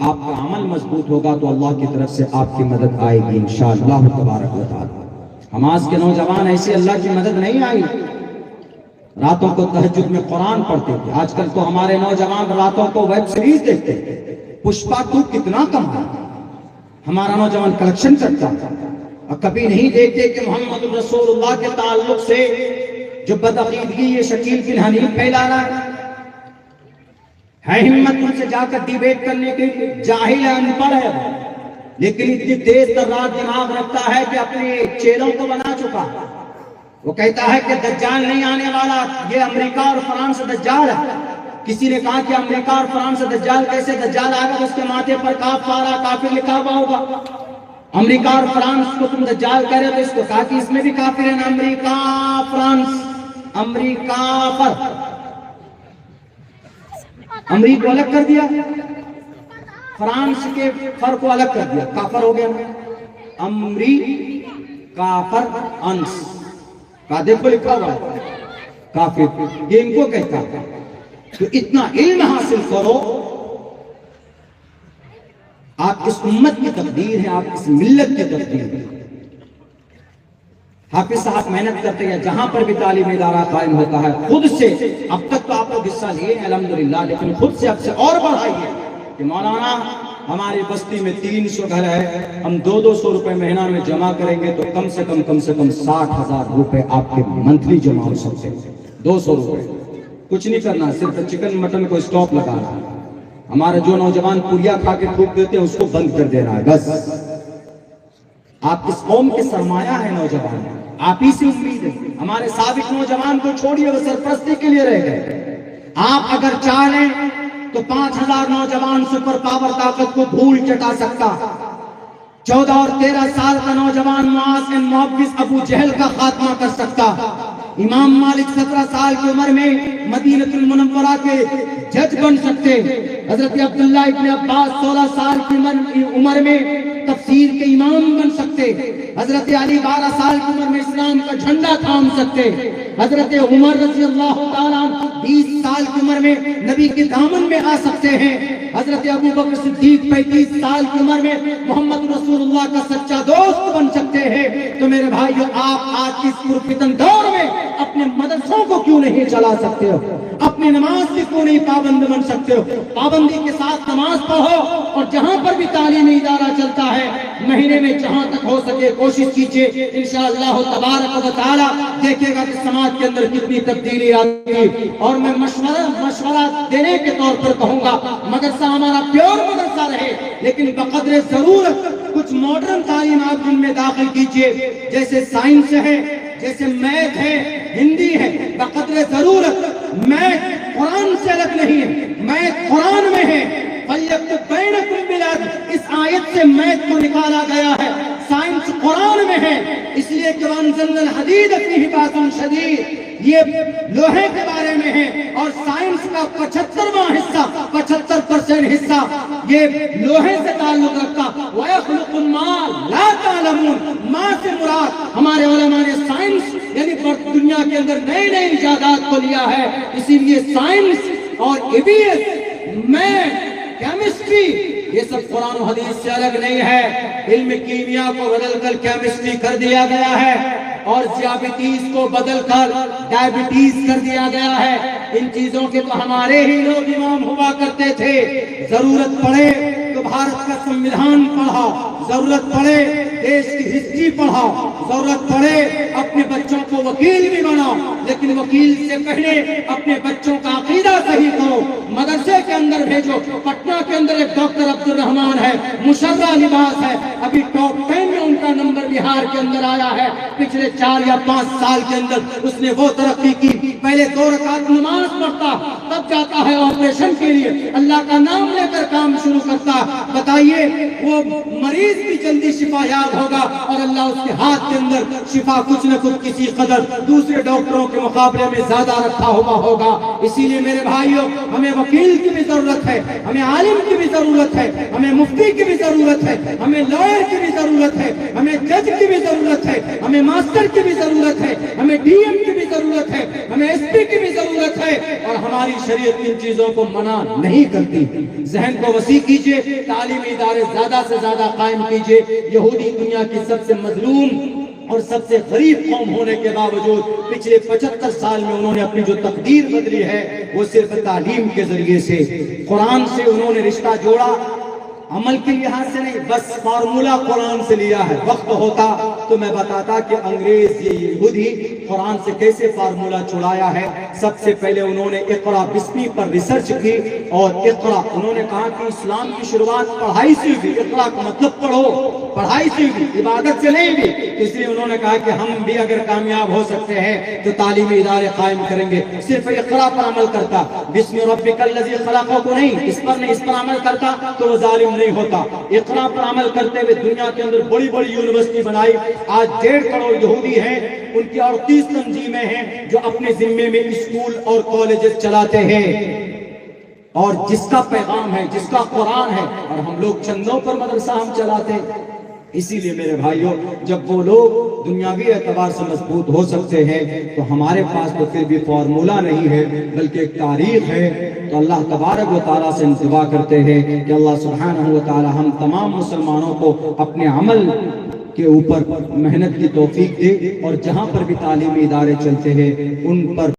آپ کا عمل مضبوط ہوگا تو اللہ کی طرف سے آپ کی مدد آئے گی انشاءاللہ تبارک و تعالی۔ حماس کے نوجوان ایسے اللہ کی مدد نہیں آئی، راتوں کو تہجد میں قرآن پڑھتے تھے۔ آج کل تو ہمارے نوجوان راتوں کو ویب سیریز دیکھتے ہیں۔ پشپا 2 کتنا کم ہے، ہمارا نوجوان کلیکشن کرتا ہے، اور کبھی نہیں دیکھتے کہ محمد رسول اللہ کے تعلق سے جو بدعقیدگی یہ شکیل بن حنیف پھیلا رہا ہے ہمت ان سے جا کر ڈیبیٹ کرنے کے، جاہل ہے، ان پڑھ ہے، لیکن اتنی تیز ترار دماغ رکھتا ہے کہ اپنے چیلوں کو بنا چکا۔ وہ کہتا ہے کہ دجال نہیں آنے والا، یہ امریکہ اور فرانس دجال ہے۔ کسی نے کہا کہ امریکہ اور فرانس دجال کیسے؟ دجال آئے گا اس کے ماتھے پر کافارہ کافر لکھا ہوا ہوگا۔ امریکہ اور فرانس کو تم دجال کہہ رہے ہو، تو اس کو کہا کہ اس میں بھی کافر ہے نا، امریکہ فرانس، امریکہ پر امریکہ کو الگ کر دیا، فرانس کے فر کو الگ کر دیا، کافر ہو گیا امریکہ پر انس کا، دیکھو لکھا ہوا ہے کافر، یہ ان کو کہتا ہے۔ تو اتنا علم حاصل کرو، آپ اس امت کی تقدیر ہے، آپ اس ملت کی تقدیر ہے۔ حافظ صاحب محنت کرتے ہیں، جہاں پر بھی تعلیمی ادارہ قائم ہوتا ہے خود سے، اب تک تو آپ کو حصہ لیے ہیں الحمدللہ، لیکن خود سے اب سے اور بڑھائیے کہ مولانا ہماری بستی میں 300 گھر ہے، ہم 200 روپے مہینہ میں جمع کریں گے تو کم سے کم 60,000 روپے آپ کے منتھلی جمع ہو سکتے ہیں۔ 200 روپے کچھ نہیں کرنا، صرف چکن مٹن کو اسٹاپ لگانا۔ ہمارے جو نوجوان پوریا کھا کے تھوک دیتے ہیں اس کو بند کر دینا ہے بس۔ آپ اس قوم کے سرمایہ ہے نوجوان، آپ ہی سے امید ہے۔ ہمارے سابق نوجوان کو چھوڑیے، وہ سرپرستی کے لیے رہ گئے۔ آپ اگر چاہیں تو 5,000 نوجوان سپر پاور طاقت کو دھول چٹا سکتا۔ 14 اور 13 سال کا نوجوان معاذ بن معوذ ابو جہل کا خاتمہ کر سکتا۔ امام مالک 17 سال کی عمر میں مدینہ المنورہ کے جج بن سکتے۔ حضرت عبداللہ ابن عباس 16 سال کی عمر میں تفسیر کے امام بن سکتے۔ حضرت علی 12 سال کی عمر میں اسلام کا جھنڈا تھام سکتے۔ حضرت عمر رضی اللہ تعالیٰ 20 سال کی عمر میں نبی کے دامن میں آ سکتے ہیں۔ حضرت ابو بکر صدیق 35 سال کی عمر میں محمد رسول اللہ کا سچا دوست بن سکتے ہیں۔ تو میرے بھائیو، آپ آج اس پرفتن دور میں اپنے مدرسوں کو کیوں نہیں چلا سکتے ہو؟ اپنی نماز سے کیوں نہیں پابند بن سکتے ہو؟ پابندی کے ساتھ نماز پڑھو، اور جہاں پر بھی تعلیمی ادارہ چلتا ہے مہینے میں جہاں تک ہو سکے کوشش کیجیے، انشاءاللہ تبارک و تعالی دیکھے گا کہ سماج کے اندر کتنی تبدیلی آتی ہے۔ اور میں مشورہ دینے کے طور پر کہوں گا، مدرسہ ہمارا پیور مدرسہ رہے، لیکن بقدر ضرورت کچھ ماڈرن تعلیم آپ جن میں داخل کیجیے، جیسے سائنس ہے، جیسے میتھ ہے، ہندی ہے۔ بقدر ضرورت میتھ قرآن سے الگ نہیں ہے، میتھ قرآن میں ہے۔ فَلْيَكْتُبْ بَيْنَكُمْ بِالْعَدْلِ، اس آیت سے میتھ کو نکالا گیا ہے۔ سائنس قرآن میں ہے، اس لیے کہ وَأَنزَلْنَا الْحَدِيدَ فِيهِ بَأْسٌ شَدِيدٌ، یہ لوہے کے بارے میں ہے، اور سائنس کا 75واں حصہ، 75% حصہ یہ لوہے سے تعلق رکھتا۔ وَيَخْلُقُ مَا لَا تَعْلَمُونَ، ماں سے مراد ہمارے علماء نے سائنس یعنی دنیا کے اندر نئی نئی ایجادات کو لیا ہے۔ اسی لیے سائنس اور EVS، میتھ، کیمسٹری، یہ سب قرآن و حدیث سے الگ نہیں ہے۔ علم کیمیا کو بدل کر کیمسٹری کر دیا گیا ہے، اور ذیابیطیز کو بدل کر ڈائبٹیز کر دیا گیا ہے۔ ان چیزوں کے تو ہمارے ہی لوگ امام ہوا کرتے تھے۔ ضرورت پڑے تو بھارت کا سموِدھان پڑھا، ضرورت پڑے دیش کی ہسٹری پڑھا، ضرورت پڑے اپنے بچوں کو وکیل بھی بناؤ، لیکن وکیل سے پہلے اپنے بچوں کا عقیدہ صحیح کرو، مدرسے کے اندر بھیجو۔ پٹنہ کے اندر ایک ڈاکٹر عبد الرحمان ہے، مشرہ لباس ہے، ابھی ٹاپ 10 میں ان کا نمبر بہار کے اندر آیا ہے۔ پچھلے 4 یا 5 سال کے اندر اس نے وہ ترقی کی، پہلے 2 رکعت نماز پڑھتا، تب جاتا ہے آپریشن کے لیے، اللہ کا نام لے کر کام شروع کرتا۔ بتائیے وہ مریض بھی جلدی شفا یاب ہوگا، اور اللہ اس کے ہاتھ کے اندر شفا کچھ نہ کچھ کسی قدر دوسرے ڈاکٹروں کے مقابلے میں زیادہ رکھا ہوا ہوگا۔ اسی لیے میرے بھائیوں، ہمیں وکیل کی بھی ضرورت ہے، ہمیں عالم کی بھی ضرورت ہے، ہمیں مفتی کی بھی ضرورت ہے، ہمیں لائر کی بھی ضرورت ہے، ہمیں جج کی بھی ضرورت ہے، ہمیں ماسٹر کی بھی ضرورت ہے، ہمیں DM کی بھی ضرورت ہے، ہمیں SP کی بھی ضرورت ہے، اور ہماری شریعت ان چیزوں کو منع نہیں کرتی۔ ذہن کو وسیع کیجئے، تعلیمی ادارے زیادہ سے زیادہ قائم کیجئے۔ یہودی دنیا کی سب سے مظلوم اور سب سے غریب قوم ہونے کے باوجود پچھلے 75 سال میں انہوں نے اپنی جو تقدیر بدلی ہے وہ صرف تعلیم کے ذریعے سے۔ قرآن سے انہوں نے رشتہ جوڑا، عمل کے لحاظ سے نہیں، بس فارمولہ قرآن سے لیا ہے۔ وقت ہوتا تو میں بتاتا کہ انگریز یہ یہودی قرآن سے کیسے فارمولہ چھڑایا ہے۔ سب سے پہلے انہوں نے اقرا بسمی پر ریسرچ کی، اور اقرا انہوں نے کہا کہ اسلام کی شروعات پڑھائی سے ہوئی، اقرا کا مطلب پڑھو، پڑھائی سے ہوئی، عبادت سے نہیں ہوئی۔ اس لیے انہوں نے کہا کہ ہم بھی اگر کامیاب ہو سکتے ہیں تو تعلیمی ادارے قائم کریں گے۔ صرف اقرا پر عمل کرتا، بسم ربک الذی خلق کو نہیں، اس پر نہیں، اس پر عمل کرتا تو وہ ظالم نہیں ہوتا۔ اقرا پر عمل کرتے ہوئے دنیا کے اندر بڑی بڑی یونیورسٹی بنائی۔ آج 1.5 کروڑ یہودی ہیں، ان کی 38 تنظیمیں ہیں جو اپنے ذمے میں اسکول اور کالجز چلاتے ہیں، اور جس کا پیغام ہے، جس کا قرآن ہے، اور ہم لوگ چندوں پر مدرسہ ہم چلاتے ہیں۔ اسی لیے میرے بھائیوں، جب وہ لوگ دنیاوی اعتبار سے مضبوط ہو سکتے ہیں تو ہمارے پاس تو پھر بھی فارمولہ نہیں ہے بلکہ ایک تاریخ ہے۔ تو اللہ تبارک و تعالیٰ سے دعا کرتے ہیں کہ اللہ سبحانہ و تعالیٰ ہم تمام مسلمانوں کو اپنے عمل کے اوپر محنت کی توفیق دے، اور جہاں پر بھی تعلیمی ادارے چلتے ہیں ان پر